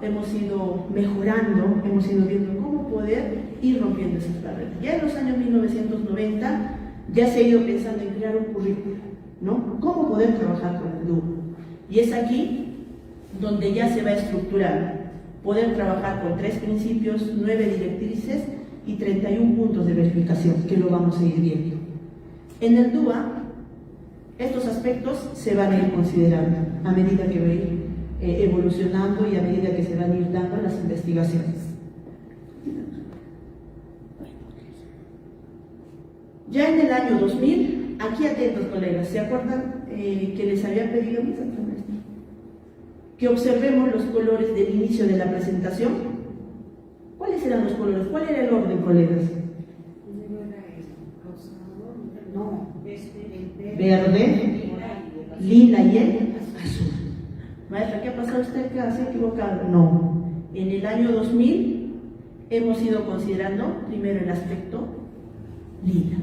hemos ido mejorando, hemos ido viendo cómo poder ir rompiendo esas barreras. Ya en los años 1990 ya se ha ido pensando en crear un currículo, ¿no? ¿Cómo poder trabajar con el DUA? Y es aquí donde ya se va a estructurar, poder trabajar con 3 principios, 9 directrices y 31 puntos de verificación, que lo vamos a ir viendo. En el DUA, estos aspectos se van a ir considerando a medida que va a ir evolucionando y a medida que se van a ir dando las investigaciones. Ya en el año 2000, aquí atentos colegas, ¿se acuerdan que les había pedido que observemos los colores del inicio de la presentación? ¿Cuáles eran los colores? ¿Cuál era el orden, colegas? Verde, lila y el azul. Maestra, ¿qué ha pasado usted? ¿Que se ha equivocado? No. En el año 2000 hemos ido considerando primero el aspecto lila,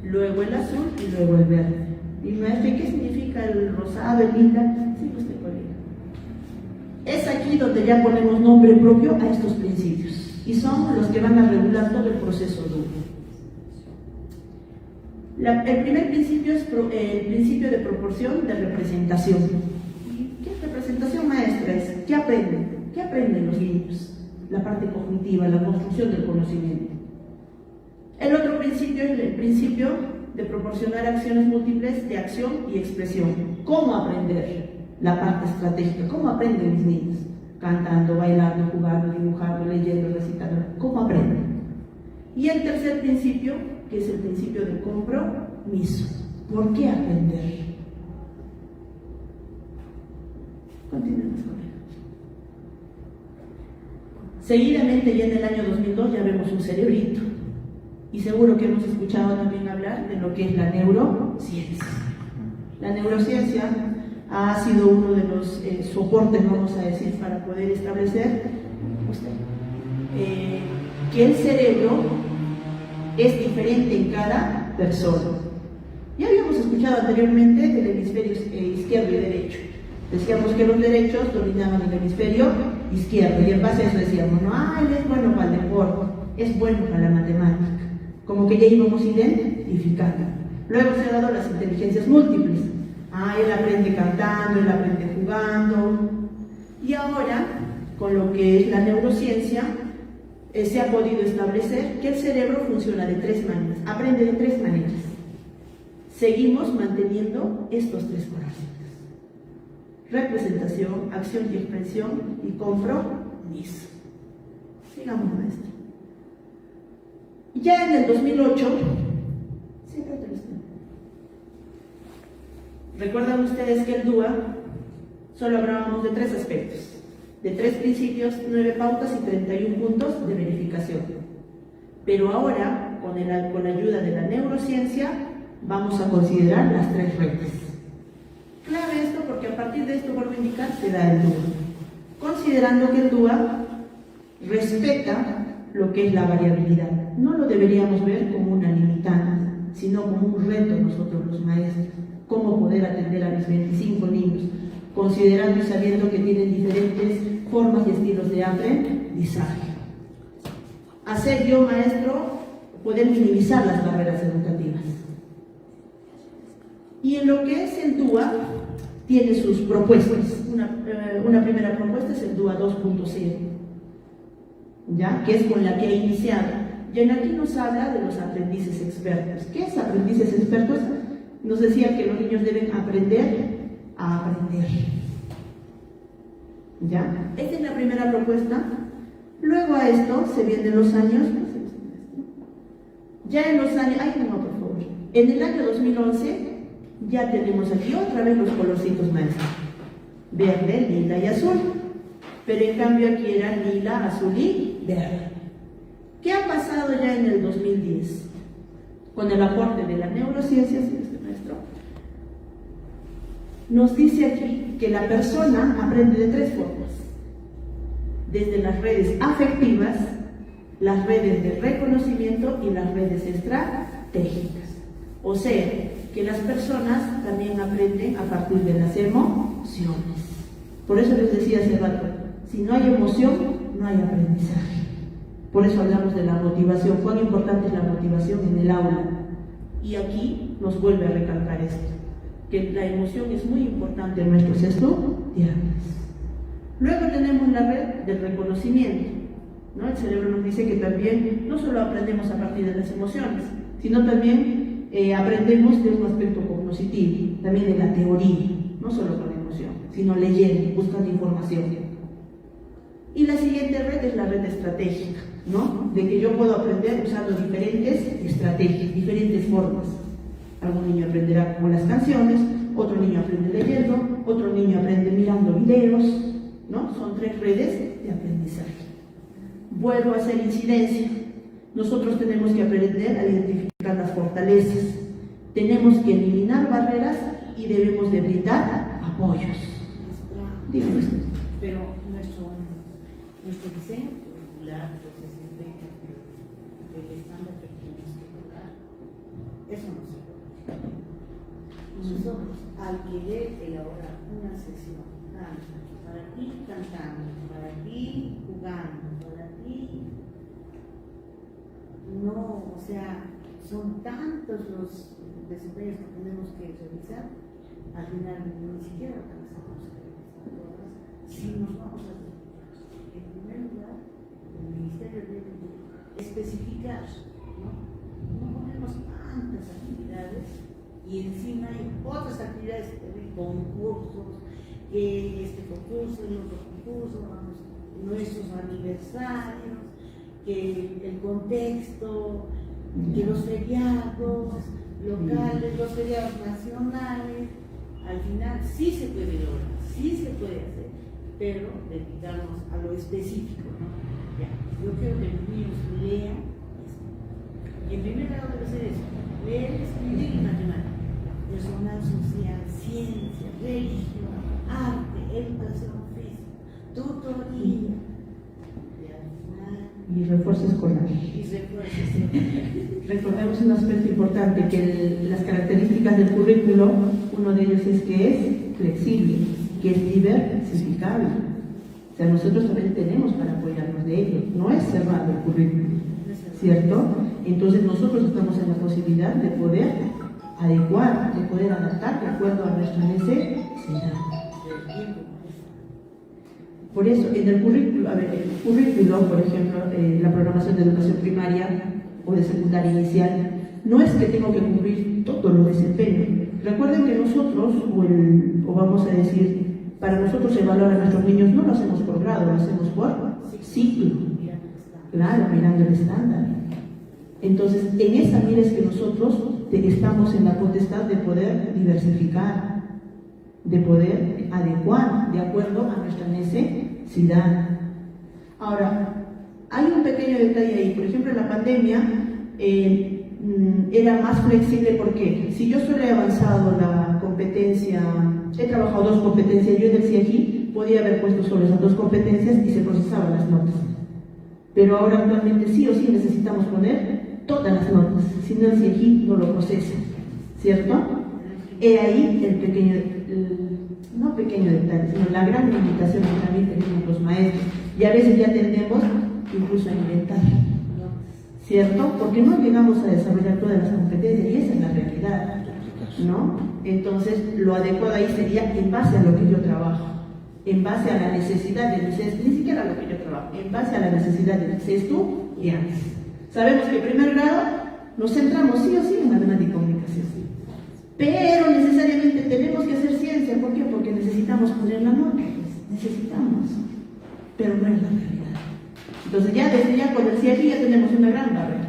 luego el azul y luego el verde. Y maestra, ¿qué significa el rosado, el lila? Sí, usted colega. Es aquí donde ya ponemos nombre propio a estos principios y son los que van a regular todo el proceso DUA. El primer principio es el principio de proporción de representación. ¿Qué es representación, maestra? ¿Qué aprenden? ¿Qué aprenden los niños? La parte cognitiva, la construcción del conocimiento. El otro principio es el principio de proporcionar acciones múltiples de acción y expresión. ¿Cómo aprender? La parte estratégica. ¿Cómo aprenden mis niños? cantando, bailando, jugando, dibujando, leyendo, recitando. ¿Cómo aprenden? Y el tercer principio, que es el principio del compromiso. ¿Por qué aprender? Continuemos con él. Seguidamente, ya en el año 2002, ya vemos un cerebrito. Y seguro que hemos escuchado también hablar de lo que es la neurociencia. La neurociencia ha sido uno de los soportes, vamos a decir, para poder establecer que el cerebro es diferente en cada persona. Ya habíamos escuchado anteriormente del hemisferio izquierdo y derecho. Decíamos que los derechos dominaban el hemisferio izquierdo y en base a eso decíamos, no, él es bueno para el deporte, es bueno para la matemática. Como que ya íbamos identificando. Luego se han dado las inteligencias múltiples. Él aprende cantando, él aprende jugando. Y ahora, con lo que es la neurociencia, se ha podido establecer que el cerebro funciona de 3 maneras, aprende de 3 maneras. Seguimos manteniendo estos 3 parámetros: representación, acción y expresión y compromiso. Sigamos, maestro. Ya en el 2008, recuerdan ustedes que el DUA solo hablábamos de 3 aspectos, de 3 principios, 9 pautas y 31 puntos de verificación. Pero ahora, con la ayuda de la neurociencia, vamos a considerar las 3 redes. Clave esto porque a partir de esto, vuelvo a indicar, se da el DUA. Considerando que el DUA respeta lo que es la variabilidad. No lo deberíamos ver como una limitante, sino como un reto nosotros los maestros. Cómo poder atender a mis 25 niños, considerando y sabiendo que tienen diferentes formas y estilos de aprendizaje. Hacer yo, maestro, poder minimizar las barreras educativas. Y en lo que es el DUA, tiene sus propuestas. Una primera propuesta es el DUA 2.0, ¿ya? Que es con la que he iniciado. Y en aquí nos habla de los aprendices expertos. ¿Qué es aprendices expertos? Nos decía que los niños deben aprender a aprender. ¿Ya? Esta es la primera propuesta. Luego a esto se vienen los años. Ya en los años. No, por favor. En el año 2011 ya tenemos aquí otra vez los colorcitos maestros: verde, lila y azul. Pero en cambio aquí era lila, azul y verde. ¿Qué ha pasado ya en el 2010? Con el aporte de la neurociencia, maestro, nos dice aquí que la persona aprende de 3 formas: desde las redes afectivas, las redes de reconocimiento y las redes estratégicas. O sea, que las personas también aprenden a partir de las emociones. Por eso les decía hace rato, si no hay emoción, no hay aprendizaje. Por eso hablamos de la motivación. Cuán importante es la motivación en el aula. Y aquí nos vuelve a recalcar esto, que la emoción es muy importante en nuestros estudiantes. Luego tenemos la red del reconocimiento, ¿no? El cerebro nos dice que también no solo aprendemos a partir de las emociones, sino también aprendemos de un aspecto cognoscitivo, también de la teoría, no solo con la emoción, sino leyendo, buscando información. Y la siguiente red es la red estratégica, ¿no? De que yo puedo aprender usando diferentes estrategias, diferentes formas. Algún niño aprenderá con las canciones, otro niño aprende leyendo, otro niño aprende mirando videos, ¿no? Son 3 redes de aprendizaje. Vuelvo a hacer incidencia. Nosotros tenemos que aprender a identificar las fortalezas. Tenemos que eliminar barreras y debemos de brindar apoyos. Dígame usted. Pero nuestro diseño curricular, pues es del estándar que tenemos que lograr. Eso no se puede. Nosotros, al querer elaborar una sesión, para ti cantando, para ti jugando, para ti, no, o sea, son tantos los desempeños que tenemos que realizar, al final ni siquiera alcanzamos a realizar todas, si nos vamos a hacer. En primer lugar, el Ministerio debe especificar, ¿no? No ponemos tantas actividades y encima hay otras actividades, concursos, que este concurso, el otro concurso, curso, vamos, nuestros aniversarios, que el contexto, que los feriados locales, los feriados nacionales, al final sí se puede lograr, sí se puede hacer, pero dedicarnos a lo específico, ¿no? Ya, yo quiero que los niños lean esto. Y en primer grado debe ser eso, leer, escribir y matemáticas, personal social, ciencia, religión, arte, educación física, tutoría, Y refuerzo escolar. y refuerzos. Recordemos un aspecto importante, que las características del currículo, uno de ellos es que es flexible, que es diversificable. O sea, nosotros también tenemos para apoyarnos de ello, no es cerrado el currículo, ¿cierto? Entonces nosotros estamos en la posibilidad de poder adecuar, de poder adaptar de acuerdo a nuestra necesidad. Por eso, en el currículo, por ejemplo, la programación de educación primaria o de secundaria inicial, no es que tengo que cumplir todo lo desempeño. Recuerden que nosotros, o vamos a decir, para nosotros evaluar a nuestros niños no lo hacemos por grado, lo hacemos por ciclo. Claro, mirando el estándar. Entonces, en esa mira es que nosotros estamos en la potestad de poder diversificar, de poder adecuar de acuerdo a nuestra necesidad. Ahora, hay un pequeño detalle ahí. Por ejemplo, en la pandemia era más flexible porque si yo solo he avanzado la competencia, he trabajado 2 competencias, yo en el CIEGI podía haber puesto solo esas 2 competencias y se procesaban las notas. Pero ahora actualmente sí o sí necesitamos poner todas las notas, si no el CIEGI no lo procesa, ¿cierto? He ahí el pequeño, no pequeño detalle, sino la gran limitación que también tenemos los maestros, y a veces ya tendemos incluso a inventar, ¿cierto? Porque no llegamos a desarrollar todas las competencias, y esa es la realidad, ¿no? Entonces, lo adecuado ahí sería en base a lo que yo trabajo, en base a la necesidad de mis estudiantes, ni siquiera a lo que yo trabajo, en base a la necesidad de mis estudiantes. Sabemos que en primer grado nos centramos sí o sí en matemática y comunicación, pero necesariamente tenemos que hacer ciencia. ¿Por qué? Porque necesitamos poner la nota, necesitamos, pero no es la realidad. Entonces ya desde ya con el CIEGI ya tenemos una gran barrera,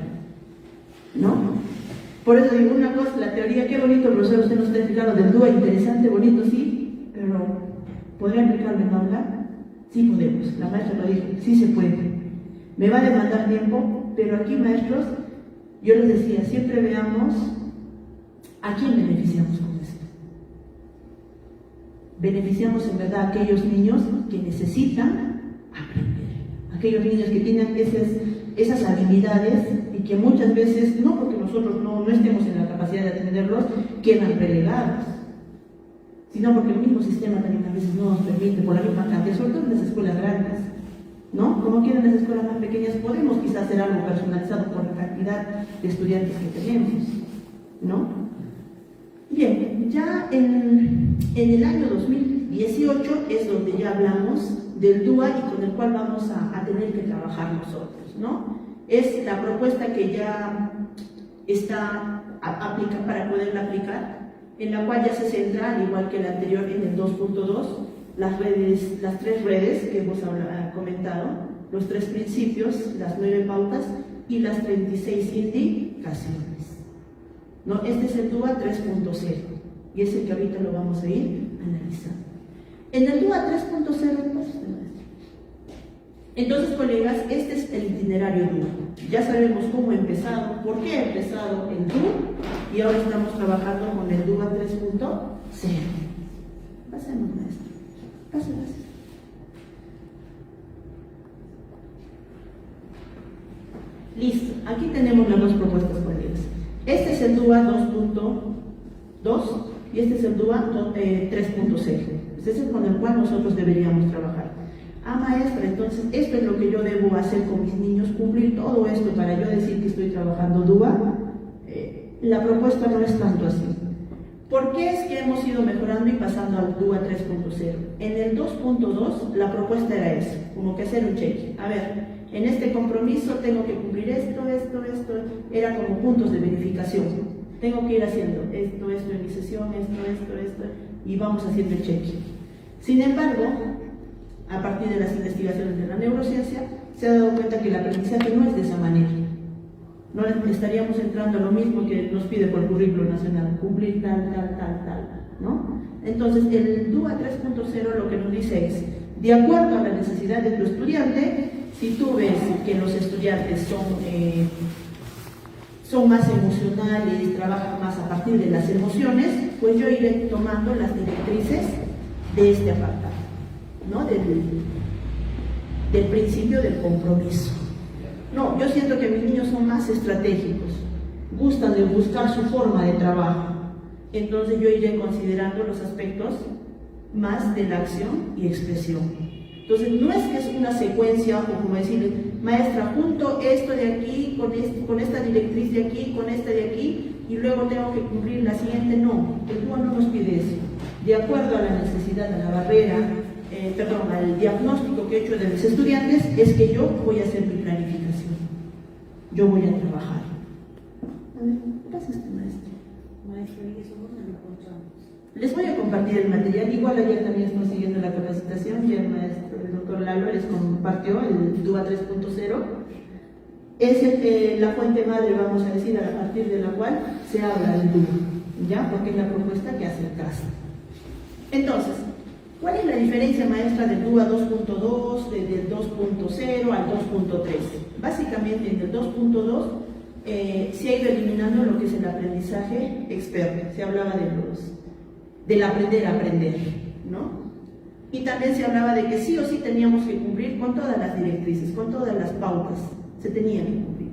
¿no? Por eso digo una cosa, la teoría, qué bonito, profesor, usted nos está explicando del DUA, interesante, bonito, sí, pero ¿podría aplicarlo en aula? Sí podemos, la maestra lo dijo, sí se puede. Me va a demandar tiempo, pero aquí, maestros, yo les decía, siempre veamos a quién beneficiamos con esto. Beneficiamos en verdad a aquellos niños que necesitan aprender, aquellos niños que tienen esas habilidades y que muchas veces, no porque nosotros no estemos en la capacidad de atenderlos, quedan relegados, sino porque el mismo sistema también a veces no nos permite, por la misma cantidad, sobre todo en las escuelas grandes, ¿no? Como quieren las escuelas más pequeñas, podemos quizás hacer algo personalizado por la cantidad de estudiantes que tenemos, ¿no? Bien, ya en el año 2018 es donde ya hablamos del DUA y con el cual vamos a tener que trabajar nosotros, ¿no? Es la propuesta que ya está para poderla aplicar, en la cual ya se centra, al igual que el anterior, en el 2.2, las 3 redes que hemos comentado, los 3 principios, las 9 pautas y las 36 indicaciones, ¿no? Este es el DUA 3.0 y es el que ahorita lo vamos a ir analizando. En el DUA 3.0, entonces, colegas, este es el itinerario DUA. Ya sabemos cómo ha empezado, por qué ha empezado el DUA y ahora estamos trabajando con el DUA 3.0. Pasemos, maestro. Pasemos. Listo, aquí tenemos las 2 propuestas, colegas. Este es el DUA 2.2 y este es el DUA 3.0. Este es el con el cual nosotros deberíamos trabajar. Maestra, entonces esto es lo que yo debo hacer con mis niños, cumplir todo esto para yo decir que estoy trabajando DUA. La propuesta no es tanto así. ¿Por qué es que hemos ido mejorando y pasando al DUA 3.0? En el 2.2 la propuesta era eso, como que hacer un check. A ver, en este compromiso tengo que cumplir esto, era como puntos de verificación. Tengo que ir haciendo esto en mi sesión, esto, y vamos haciendo el check. Sin embargo, a partir de las investigaciones de la neurociencia, se ha dado cuenta que el aprendizaje no es de esa manera. No estaríamos entrando a lo mismo que nos pide por el currículo nacional, cumplir tal, ¿no? Entonces, el DUA 3.0 lo que nos dice es, de acuerdo a la necesidad de tu estudiante, si tú ves que los estudiantes son más emocionales y trabajan más a partir de las emociones, pues yo iré tomando las directrices de este apartado, ¿no? Del principio del compromiso. No, yo siento que mis niños son más estratégicos, gustan de buscar su forma de trabajo, entonces yo iré considerando los aspectos más de la acción y expresión. Entonces no es que es una secuencia o como decir, maestra, junto esto de aquí, con esta directriz de aquí, con esta de aquí, y luego tengo que cumplir la siguiente. No, el DUA no nos pide eso. De acuerdo a la necesidad, a la barrera, al diagnóstico que he hecho de mis estudiantes, es que yo voy a hacer mi planificación. Yo voy a trabajar. A ver, gracias, maestro. Maestra, ¿y eso dónde lo encontramos? Les voy a compartir el material. Igual ayer también estamos siguiendo la capacitación. Ya el maestro, el doctor Lalo, les compartió el DUA 3.0. Es la fuente madre, vamos a decir, a partir de la cual se habla del DUA, ¿ya? Porque es la propuesta que hace el CAS. Entonces, ¿cuál es la diferencia, maestra, del DUA 2.2, del 2.0 al 2.3? Básicamente, en el 2.2 se ha ido eliminando lo que es el aprendizaje experto. Se hablaba del aprender a aprender, ¿no? Y también se hablaba de que sí o sí teníamos que cumplir con todas las directrices, con todas las pautas. Se tenían que cumplir.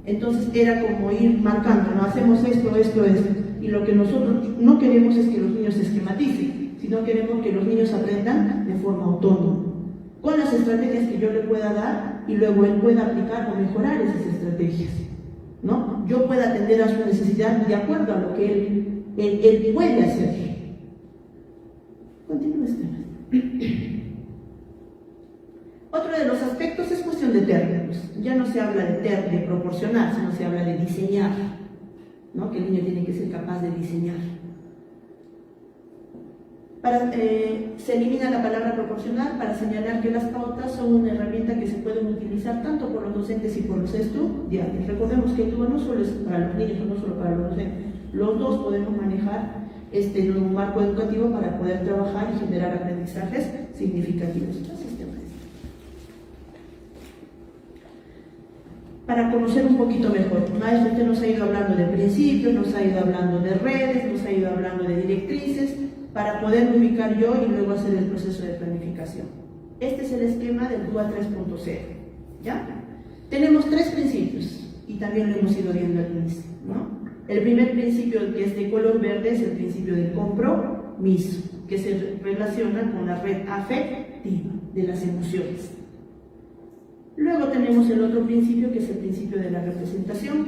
Entonces era como ir marcando, ¿no? Hacemos esto. Y lo que nosotros no queremos es que los niños se esquematicen, sino queremos que los niños aprendan de forma autónoma, con las estrategias que yo le pueda dar y luego él pueda aplicar o mejorar esas estrategias, ¿no? Yo pueda atender a su necesidad de acuerdo a lo que él puede hacer. Continúa este. Otro de los aspectos es cuestión de términos. Ya no se habla de proporcionar, sino se habla de diseñar, ¿no? Que el niño tiene que ser capaz de diseñar. Se elimina la palabra proporcional para señalar que las pautas son una herramienta que se pueden utilizar tanto por los docentes y por los estudiantes. Recordemos que el DUA no solo es para los niños o no solo para los docentes, los dos podemos manejar un marco educativo para poder trabajar y generar aprendizajes significativos. Para conocer un poquito mejor, maestro, usted nos ha ido hablando de principios, nos ha ido hablando de redes, nos ha ido hablando de directrices, para poder ubicar yo y luego hacer el proceso de planificación. Este es el esquema del DUA 3.0, ¿ya? Tenemos 3 principios, y también lo hemos ido viendo al inicio, ¿no? El primer principio, que es de color verde, es el principio del compromiso, que se relaciona con la red afectiva de las emociones. Luego tenemos el otro principio, que es el principio de la representación,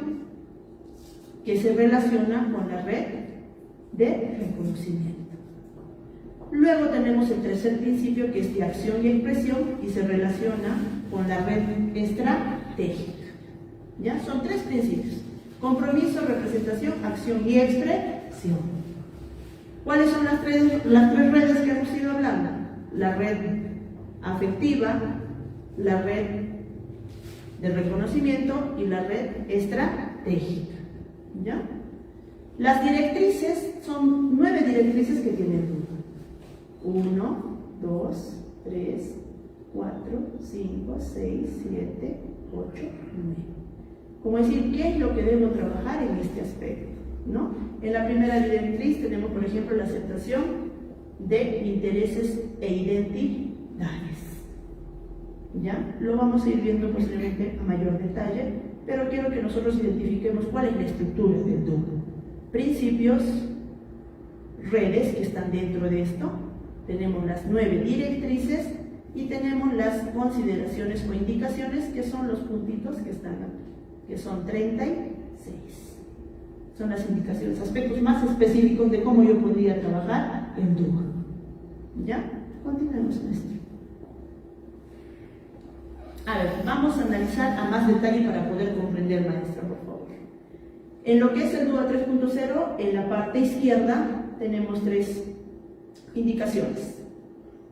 que se relaciona con la red de reconocimiento. Luego tenemos el tercer principio, que es de acción y expresión, y se relaciona con la red estratégica. ¿Ya? Son 3 principios: compromiso, representación, acción y expresión. ¿Cuáles son las tres redes que hemos ido hablando? La red afectiva, la red de reconocimiento y la red estratégica. ¿Ya? Las directrices son 9 directrices que tiene el DUA. 1, 2, 3, 4, 5, 6, 7, 8, 9. Como decir, ¿qué es lo que debo trabajar en este aspecto? ¿No? En la primera directriz tenemos, por ejemplo, la aceptación de intereses e identidades. ¿Ya? Lo vamos a ir viendo posteriormente a mayor detalle, pero quiero que nosotros identifiquemos cuál es la estructura del DUA. Principios, redes que están dentro de esto, tenemos las 9 directrices y tenemos las consideraciones o indicaciones, que son los puntitos que están aquí, que son 36. Son las indicaciones, aspectos más específicos de cómo yo podría trabajar en DUA. ¿Ya? Continuemos con esto. A ver, vamos a analizar a más detalle para poder comprender, maestra, por favor. En lo que es el DUA 3.0, en la parte izquierda tenemos 3 indicaciones.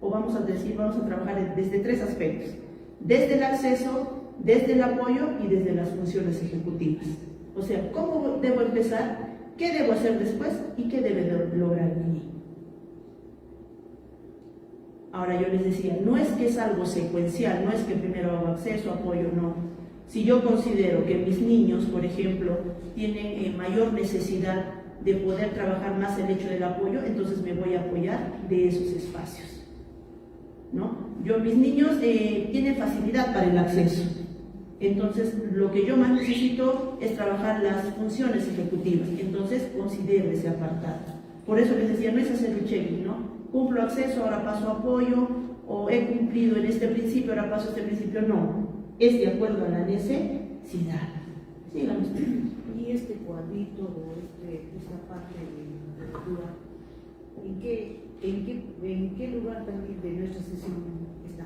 o vamos a trabajar desde tres aspectos: desde el acceso, desde el apoyo y desde las funciones ejecutivas. O sea, ¿cómo debo empezar? ¿Qué debo hacer después? ¿Y qué debe lograr mi niño? Ahora yo les decía, no es que es algo secuencial, no es que primero hago acceso, apoyo, no. Si yo considero que mis niños, por ejemplo, tienen mayor necesidad de poder trabajar más el hecho del apoyo, entonces me voy a apoyar de esos espacios, ¿no? Mis niños tienen facilidad para el acceso, entonces lo que yo más necesito es trabajar las funciones ejecutivas, entonces considero ese apartado. Por eso les decía, no es hacer un check-in, ¿no? Cumplo acceso, ahora paso apoyo, o he cumplido en este principio, ahora paso a este principio, no. Es de acuerdo a la necesidad. Sigamos. Y este cuadrito o esta parte de lectura, ¿en qué lugar también de nuestra sesión está?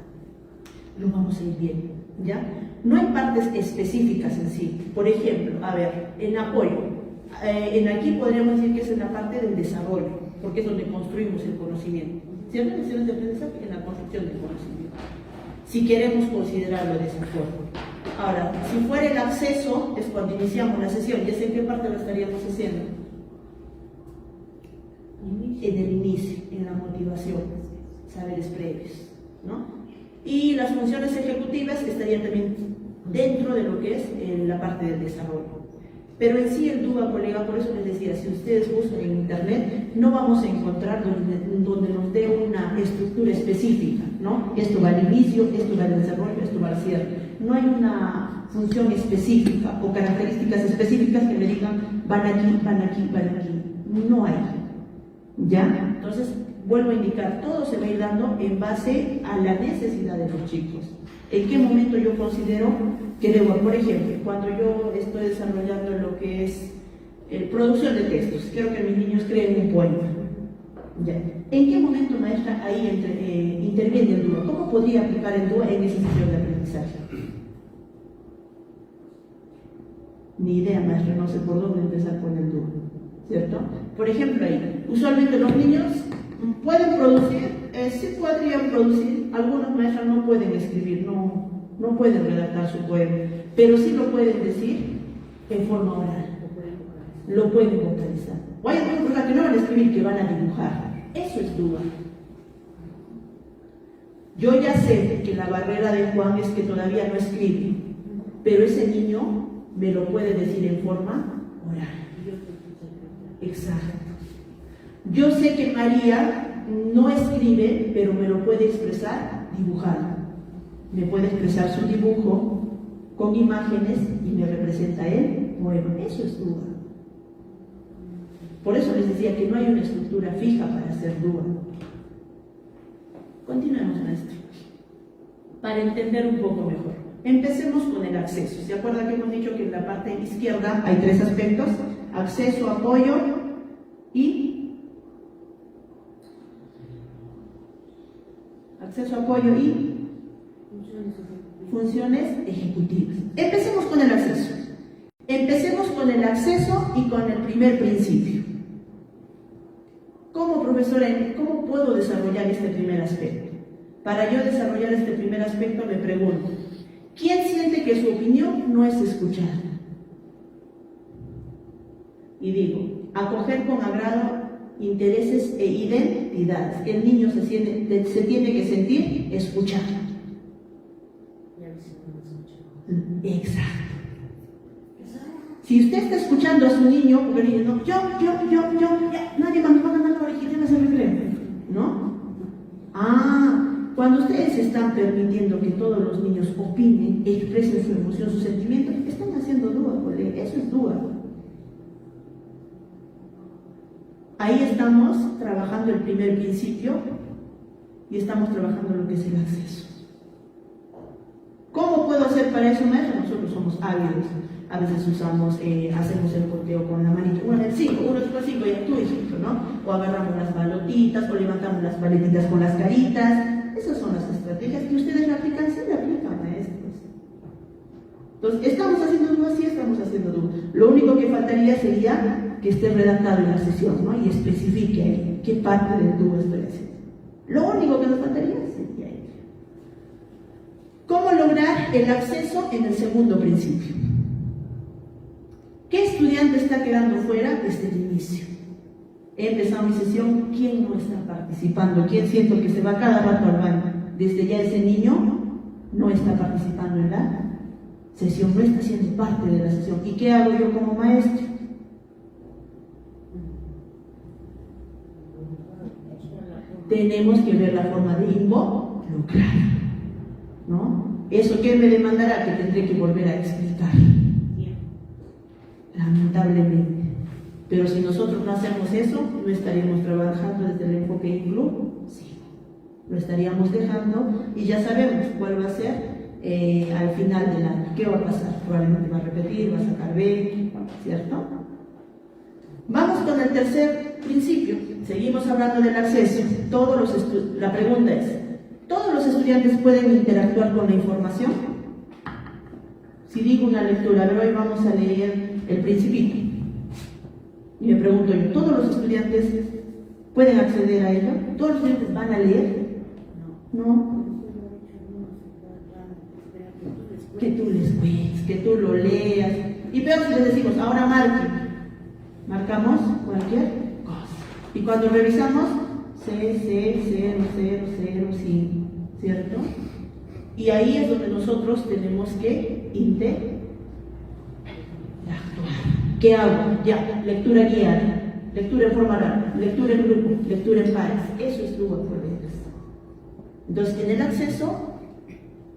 Lo vamos a ir viendo, ¿ya? No hay partes específicas en sí. Por ejemplo, a ver, en apoyo, aquí podríamos decir que es en la parte del desarrollo, porque es donde construimos el conocimiento. ¿Cierto? En lecciones de aprendizaje, en la construcción del conocimiento. Si queremos considerarlo de esa forma. Ahora, si fuera el acceso, es cuando iniciamos la sesión. ¿Y en qué parte lo estaríamos haciendo? En el inicio, en la motivación, saberes previos, ¿no? Y las funciones ejecutivas estarían también dentro de lo que es la parte del desarrollo. Pero en sí el DUA, colega, por eso les decía, si ustedes buscan en internet, no vamos a encontrar donde nos dé una estructura específica, ¿no? Esto va al inicio, esto va al desarrollo, esto va al cierre. No hay una función específica o características específicas que me digan van aquí, van aquí, van aquí. No hay. ¿Ya? Entonces, vuelvo a indicar, todo se va a ir dando en base a la necesidad de los chicos. ¿En qué momento yo considero que debo? Por ejemplo, cuando yo estoy desarrollando lo que es producción de textos, quiero que mis niños creen un poema. ¿Ya? ¿En qué momento, maestra, ahí interviene el DUA? ¿Cómo podría aplicar el DUA en esa sesión de aprendizaje? Ni idea, maestra, no sé por dónde empezar con el DUA, ¿cierto? Por ejemplo, ahí, usualmente los niños pueden producir, sí podrían producir, algunos maestros no pueden escribir, no pueden redactar su poema, pero sí lo pueden decir en forma oral, lo pueden vocalizar. O hay algunos que no van a escribir, que van a dibujar. Eso es DUA. Yo ya sé que la barrera de Juan es que todavía no escribe, pero ese niño me lo puede decir en forma oral. Exacto. Yo sé que María no escribe, pero me lo puede expresar dibujando. Me puede expresar su dibujo con imágenes y me representa el poema. Eso es DUA. Por eso les decía que no hay una estructura fija para hacer DUA. Continuemos, maestro. Para entender un poco mejor. Empecemos con el acceso. ¿Se acuerdan que hemos dicho que en la parte izquierda hay tres aspectos? Acceso, apoyo y... acceso, apoyo y funciones ejecutivas. Empecemos con el acceso. Empecemos con el acceso y con el primer principio. Como profesora, ¿cómo puedo desarrollar este primer aspecto? Para yo desarrollar este primer aspecto me pregunto, ¿quién siente que su opinión no es escuchada? Y digo, acoger con agrado intereses e identidades. El niño se tiene que sentir escuchado. Exacto. Si usted está escuchando a su niño, porque el niño no, yo, ya, nadie más me va a ganar la orejita en ese recreo, ¿no? Cuando ustedes están permitiendo que todos los niños opinen, expresen su emoción, su sentimiento, están haciendo DUA, colega, eso es DUA. Ahí estamos trabajando el primer principio y estamos trabajando lo que es el acceso. ¿Cómo puedo hacer para eso, maestro? Nosotros somos hábiles. A veces usamos, hacemos el conteo con la manita, 1 del 5, 1 después 5, ya tú hijito, ¿no? O agarramos las balotitas, o levantamos las paletitas con las caritas. Esas son las estrategias que ustedes aplican, sí le aplican, maestros. Entonces, ¿estamos haciendo DUA? Sí, estamos haciendo DUA. Lo único que faltaría sería que esté redactado en la sesión, ¿no? Y especifique ahí qué parte del DUA estoy haciendo. Lo único que nos faltaría sería ello. ¿Cómo lograr el acceso en el segundo principio? ¿Qué estudiante está quedando fuera desde el inicio? He empezado mi sesión, ¿quién no está participando? ¿Quién siento que se va cada rato al baño? Desde ya ese niño no está participando en la sesión, no está siendo parte de la sesión. ¿Y qué hago yo como maestro? Tenemos que ver la forma de involucrar, ¿no? ¿Eso qué me demandará? Que tendré que volver a explicar, lamentablemente. Pero si nosotros no hacemos eso, no estaríamos trabajando desde el enfoque inclusivo. Lo estaríamos dejando y ya sabemos cuál va a ser al final del año. ¿Qué va a pasar? Probablemente va a repetir, va a sacar B, ¿cierto? Vamos con el tercer principio. Seguimos hablando del acceso. La pregunta es, ¿todos los estudiantes pueden interactuar con la información? Si digo una lectura, a ver, hoy vamos a leer el Principito. Y me pregunto yo, ¿todos los estudiantes pueden acceder a ello? ¿Todos los estudiantes van a leer? No. Que tú les cuentes, que tú lo leas. Y peor si les decimos, ahora marquen. Marcamos cualquier cosa. Y cuando revisamos, C0005, ¿cierto? Y ahí es donde nosotros tenemos que interactuar. ¿Qué hago? Ya, lectura guiada, lectura en forma oral, lectura en grupo, lectura en pares. Eso es Lua por Letras. Entonces, en el acceso,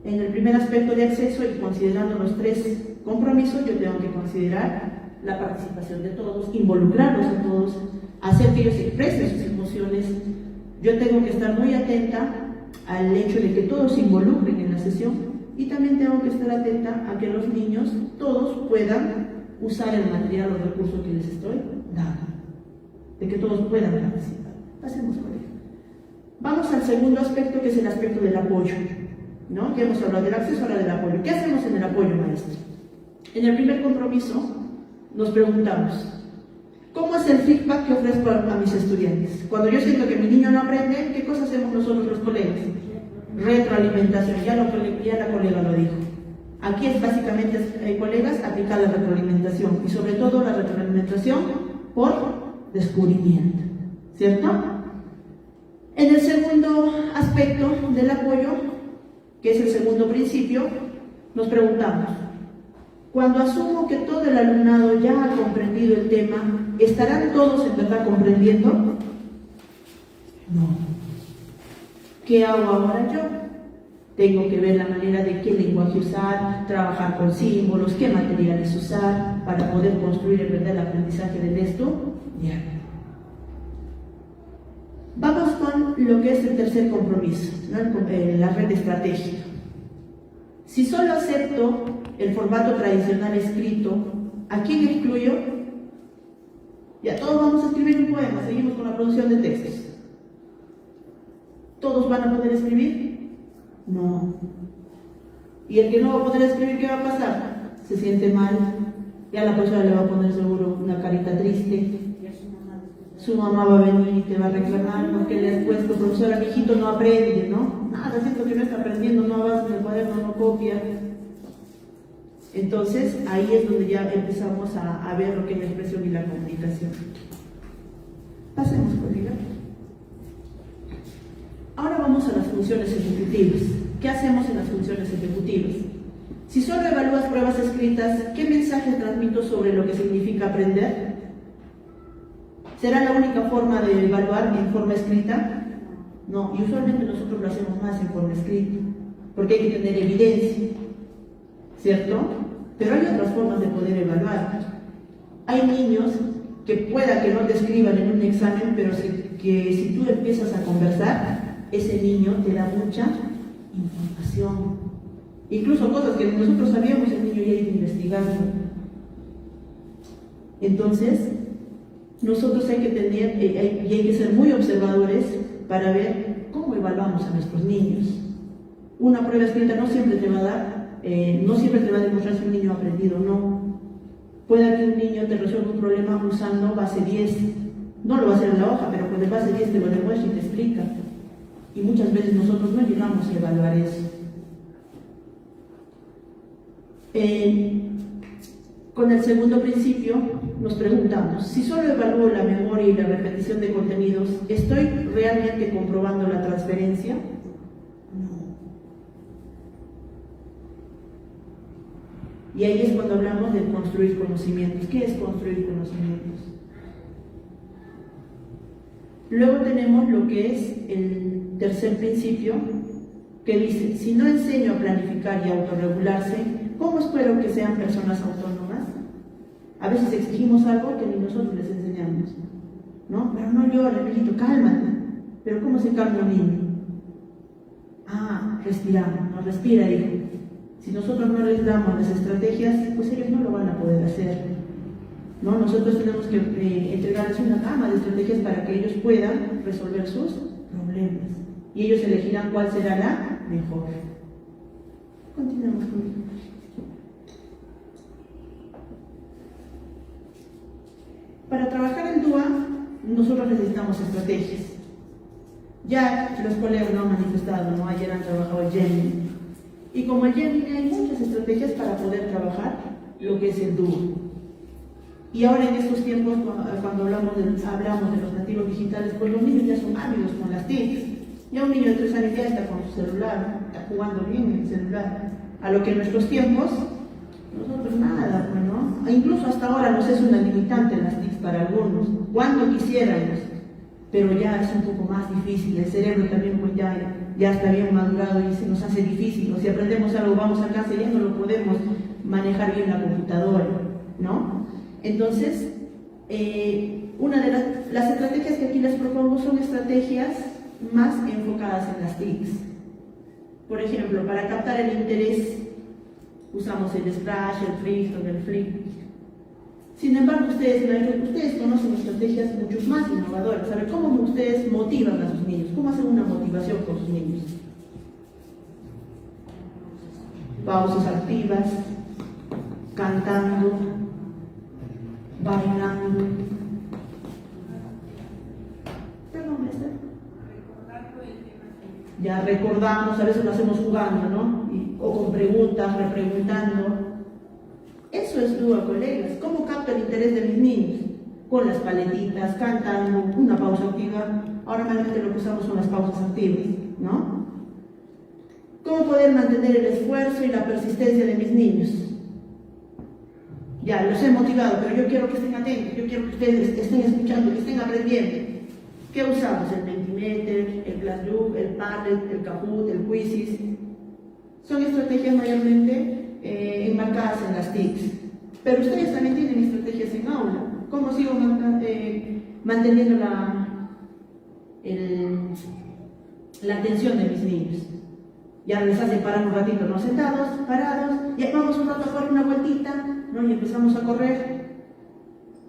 en el primer aspecto de acceso y considerando los 3 compromisos, yo tengo que considerar la participación de todos, involucrarlos a todos, hacer que ellos expresen sus emociones. Yo tengo que estar muy atenta al hecho de que todos se involucren en la sesión y también tengo que estar atenta a que los niños todos puedan usar el material o recursos que les estoy dando, de que todos puedan participar. Pasemos por ello. Vamos al segundo aspecto, que es el aspecto del apoyo, ¿no? Ya hemos hablado del acceso, ahora del apoyo. ¿Qué hacemos en el apoyo, maestro? En el primer compromiso nos preguntamos, ¿cómo es el feedback que ofrezco a mis estudiantes? Cuando yo siento que mi niño no aprende, ¿qué cosa hacemos nosotros los colegas? Retroalimentación, ya la colega lo dijo. Aquí es básicamente, colegas, aplicar la retroalimentación y sobre todo la retroalimentación por descubrimiento, ¿cierto? En el segundo aspecto del apoyo, que es el segundo principio, nos preguntamos, cuando asumo que todo el alumnado ya ha comprendido el tema, ¿estarán todos en verdad comprendiendo? No. ¿Qué hago ahora yo? Tengo que ver la manera de qué lenguaje usar, trabajar con símbolos, qué materiales usar para poder construir en verdad el aprendizaje del estudiante. Vamos con lo que es el tercer compromiso, ¿no? La red estratégica. Si solo acepto el formato tradicional escrito, ¿a quién excluyo? Ya todos vamos a escribir un poema, seguimos con la producción de textos. ¿Todos van a poder escribir? No. Y el que no va a poder escribir, ¿qué va a pasar? Se siente mal, ya la persona le va a poner seguro una carita triste. Su mamá va a venir y te va a reclamar porque le has puesto, profesora, mi hijito no aprende, ¿no? Nada, siento que no está aprendiendo, no avanza en el cuaderno, no copia. Entonces, ahí es donde ya empezamos a ver lo que es la expresión y la comunicación. Pasemos, colega. Ahora vamos a las funciones ejecutivas. ¿Qué hacemos en las funciones ejecutivas? Si solo evalúas pruebas escritas, ¿qué mensaje transmito sobre lo que significa aprender? ¿Será la única forma de evaluar en forma escrita? No, y usualmente nosotros lo hacemos más en forma escrita, porque hay que tener evidencia, ¿cierto? Pero hay otras formas de poder evaluar. Hay niños que pueda que no te escriban en un examen, pero que si tú empiezas a conversar, ese niño te da mucha información. Incluso cosas que nosotros sabíamos, el niño ya iba investigando. Entonces, nosotros hay que tener, y hay que ser muy observadores para ver cómo evaluamos a nuestros niños. Una prueba escrita no siempre te va a dar, no siempre te va a demostrar si un niño ha aprendido o no. Puede que un niño te resuelva un problema usando base 10. No lo va a hacer en la hoja, pero con el base 10 te lo demuestra y te explica. Y muchas veces nosotros no llegamos a evaluar eso. Con el segundo principio nos preguntamos, si solo evalúo la memoria y la repetición de contenidos, ¿estoy realmente comprobando la transferencia? No. Y ahí es cuando hablamos de construir conocimientos. ¿Qué es construir conocimientos? Luego tenemos lo que es el tercer principio, que dice, si no enseño a planificar y autorregularse, ¿cómo espero que sean personas autónomas? A veces exigimos algo que ni nosotros les enseñamos, ¿no? Pero no llores, mijito, cálmate. Pero ¿cómo se calma un niño? Respiramos, no respira, hijo. Si nosotros no les damos las estrategias, pues ellos no lo van a poder hacer, ¿no? Nosotros tenemos que entregarles una gama de estrategias para que ellos puedan resolver sus problemas. Y ellos elegirán cuál será la mejor. Continuamos con esto. Para trabajar en DUA, nosotros necesitamos estrategias. Ya los colegas lo han manifestado, ¿no? Ayer han trabajado el Gemini. Y como el Gemini hay muchas estrategias para poder trabajar lo que es el DUA. Y ahora en estos tiempos, cuando hablamos de los nativos digitales, pues los niños ya son ávidos con las TICs. Ya un niño de 3 años ya está con su celular, está jugando bien en el celular. A lo que en nuestros tiempos, nosotros nada, pues, ¿no? E incluso hasta ahora nos es una limitante las TICs para algunos, cuando quisiéramos, pero ya es un poco más difícil. El cerebro también pues ya está bien madurado y se nos hace difícil. O si aprendemos algo, vamos a casa y ya no lo podemos manejar bien la computadora, ¿no? Entonces, una de las estrategias que aquí les propongo son estrategias más enfocadas en las TICs. Por ejemplo, para captar el interés, usamos el splash, el friction, el flip. Sin embargo, ustedes conocen estrategias mucho más innovadoras. ¿Saben cómo ustedes motivan a sus niños? ¿Cómo hacen una motivación con sus niños? Pausas activas, cantando, bailando. Perdón, maestra. Ya recordamos, a veces lo hacemos jugando, ¿no? O con preguntas, repreguntando. Eso es DUA, colegas. ¿Cómo capto el interés de mis niños? Con las paletitas, cantando, una pausa activa. Ahora realmente lo que usamos son las pausas activas, ¿no? ¿Cómo poder mantener el esfuerzo y la persistencia de mis niños? Ya, los he motivado, pero yo quiero que estén atentos, yo quiero que ustedes estén escuchando, que estén aprendiendo. ¿Qué usamos? El Mentimeter, el Classroom, el Padlet, el Kahoot, el Quizzes. Son estrategias mayormente enmarcadas en las TICs. Pero ustedes también tienen estrategias en aula. ¿Cómo sigo manteniendo la atención de mis niños? Ya les hacen parar un ratito, no sentados, parados, ya vamos un rato a dar una vueltita, ¿no? Y empezamos a correr,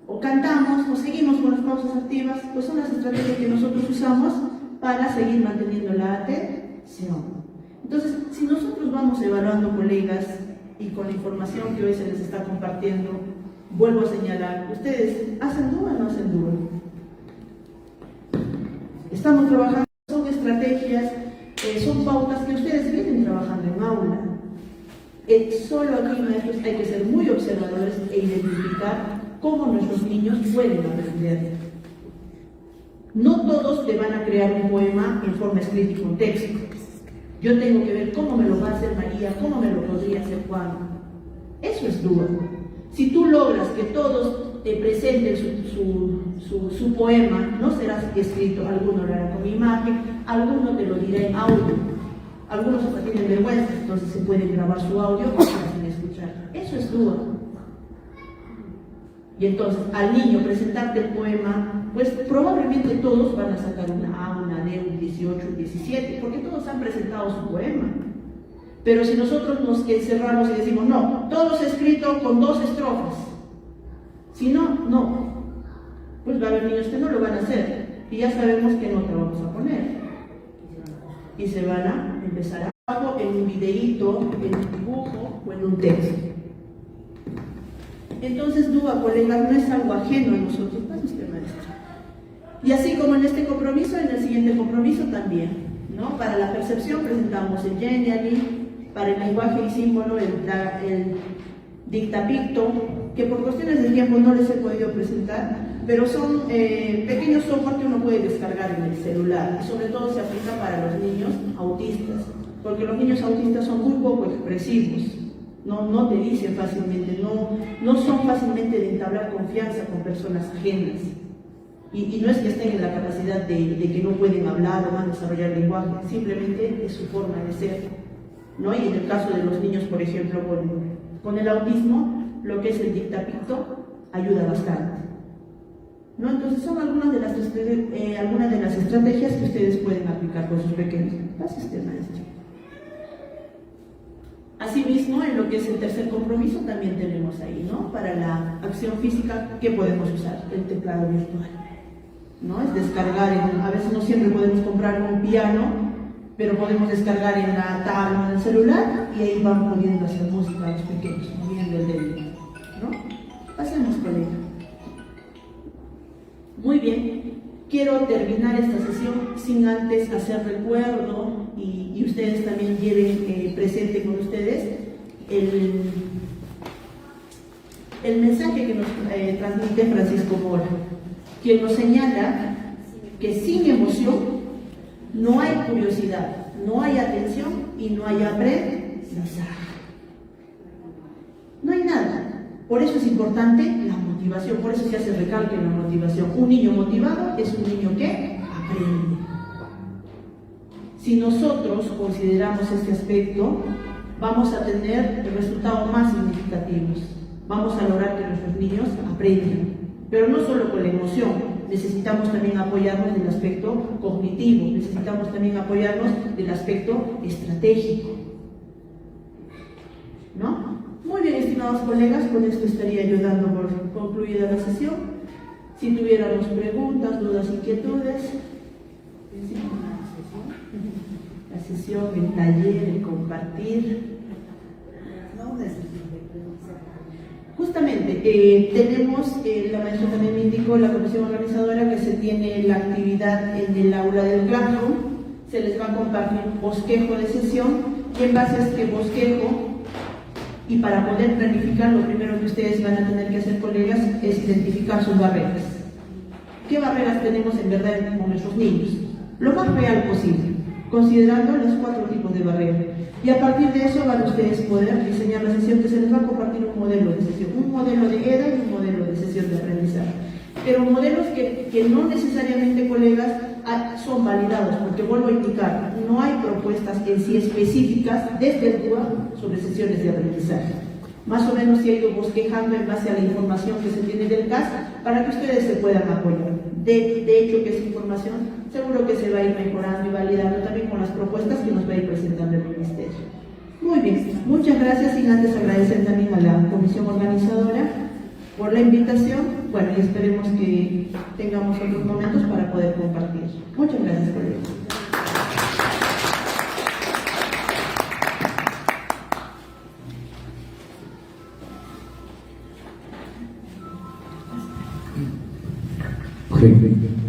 o cantamos, o seguimos con las pausas activas. Pues son las estrategias que nosotros usamos para seguir manteniendo la atención. Entonces, si nosotros vamos evaluando, colegas, y con la información que hoy se les está compartiendo, vuelvo a señalar, ¿ustedes hacen DUA o no hacen DUA? Estamos trabajando, son estrategias, son pautas que ustedes vienen trabajando en aula. Solo aquí, maestros, hay que ser muy observadores e identificar cómo nuestros niños pueden aprender. No todos te van a crear un poema en forma escrita y con texto. Yo tengo que ver cómo me lo va a hacer María, cómo me lo podría hacer Juan. Eso es DUA. Si tú logras que todos te presenten su poema, no será escrito, alguno lo hará con imagen, alguno te lo dirá en audio. Algunos hasta tienen vergüenza, entonces se pueden grabar su audio sin escuchar. Eso es DUA. Y entonces al niño presentarte el poema, pues probablemente todos van a sacar una A, una D, un 18, un 17, porque todos han presentado su poema. Pero si nosotros nos encerramos y decimos, no, todos escrito con 2 estrofas, si no, pues va a haber niños que no lo van a hacer, y ya sabemos que no te vamos a poner. Y se van a empezar a en un videíto, en un dibujo o en un texto. Entonces, DUA, colegas, no es algo ajeno a nosotros, ¿no es usted, maestra? Y así como en este compromiso, en el siguiente compromiso también. ¿no? Para la percepción presentamos el Genially, para el lenguaje y símbolo el Dictapicto, que por cuestiones de tiempo no les he podido presentar, pero son pequeños software que uno puede descargar en el celular y sobre todo se aplica para los niños autistas, porque los niños autistas son muy poco expresivos, no te dicen fácilmente, no son fácilmente de entablar confianza con personas ajenas. Y no es que estén en la capacidad de que no pueden hablar o van a desarrollar lenguaje, simplemente es su forma de ser, ¿no? Y en el caso de los niños, por ejemplo, con el autismo, lo que es el Dictapicto ayuda bastante, ¿no? Entonces son algunas de las estrategias que ustedes pueden aplicar con sus pequeños. Gracias, maestro. Asimismo, en lo que es el tercer compromiso también tenemos ahí, ¿no? Para la acción física, ¿qué podemos usar? El teclado virtual, ¿no? Es descargar, a veces no siempre podemos comprar un piano, pero podemos descargar en la tablet o en el celular y ahí van pudiendo hacer música a los pequeños, moviendo el dedo, ¿no? Pasemos, colega. Muy bien, quiero terminar esta sesión sin antes hacer recuerdo y ustedes también lleven presente con ustedes el mensaje que nos transmite Francisco Mora, quien nos señala que sin emoción no hay curiosidad, no hay atención y no hay aprendizaje. No hay nada. Por eso es importante la motivación, por eso se hace recalque en la motivación. Un niño motivado es un niño que aprende. Si nosotros consideramos este aspecto, vamos a tener resultados más significativos. Vamos a lograr que nuestros niños aprendan. Pero no solo con la emoción, necesitamos también apoyarnos del aspecto cognitivo, necesitamos también apoyarnos del aspecto estratégico, ¿no? Muy bien, estimados colegas, con esto estaría yo dando por concluida la sesión. Si tuviéramos preguntas, dudas, inquietudes, la sesión, el taller, el compartir. Justamente, tenemos, la maestra también me indicó, la comisión organizadora, que se tiene la actividad en el aula del Classroom. Se les va a compartir un bosquejo de sesión y en base a este bosquejo, y para poder planificar, lo primero que ustedes van a tener que hacer, colegas, es identificar sus barreras. ¿Qué barreras tenemos en verdad con nuestros niños? Lo más real posible, considerando los 4 tipos de barreras. Y a partir de eso van ustedes poder diseñar la sesión, que se les va a compartir un modelo de sesión, un modelo de EDA y un modelo de sesión de aprendizaje. Pero modelos que no necesariamente, colegas, son validados, porque vuelvo a indicar, no hay propuestas en sí específicas desde el CUA sobre sesiones de aprendizaje. Más o menos se ha ido bosquejando en base a la información que se tiene del CAS para que ustedes se puedan apoyar. De hecho, que esa información seguro que se va a ir mejorando y validando también con las propuestas que nos va a ir presentando el Ministerio. Muy bien, muchas gracias, y antes agradecer también a la comisión organizadora por la invitación. Bueno, y esperemos que tengamos otros momentos para poder compartir. Muchas gracias, colegas. Sí.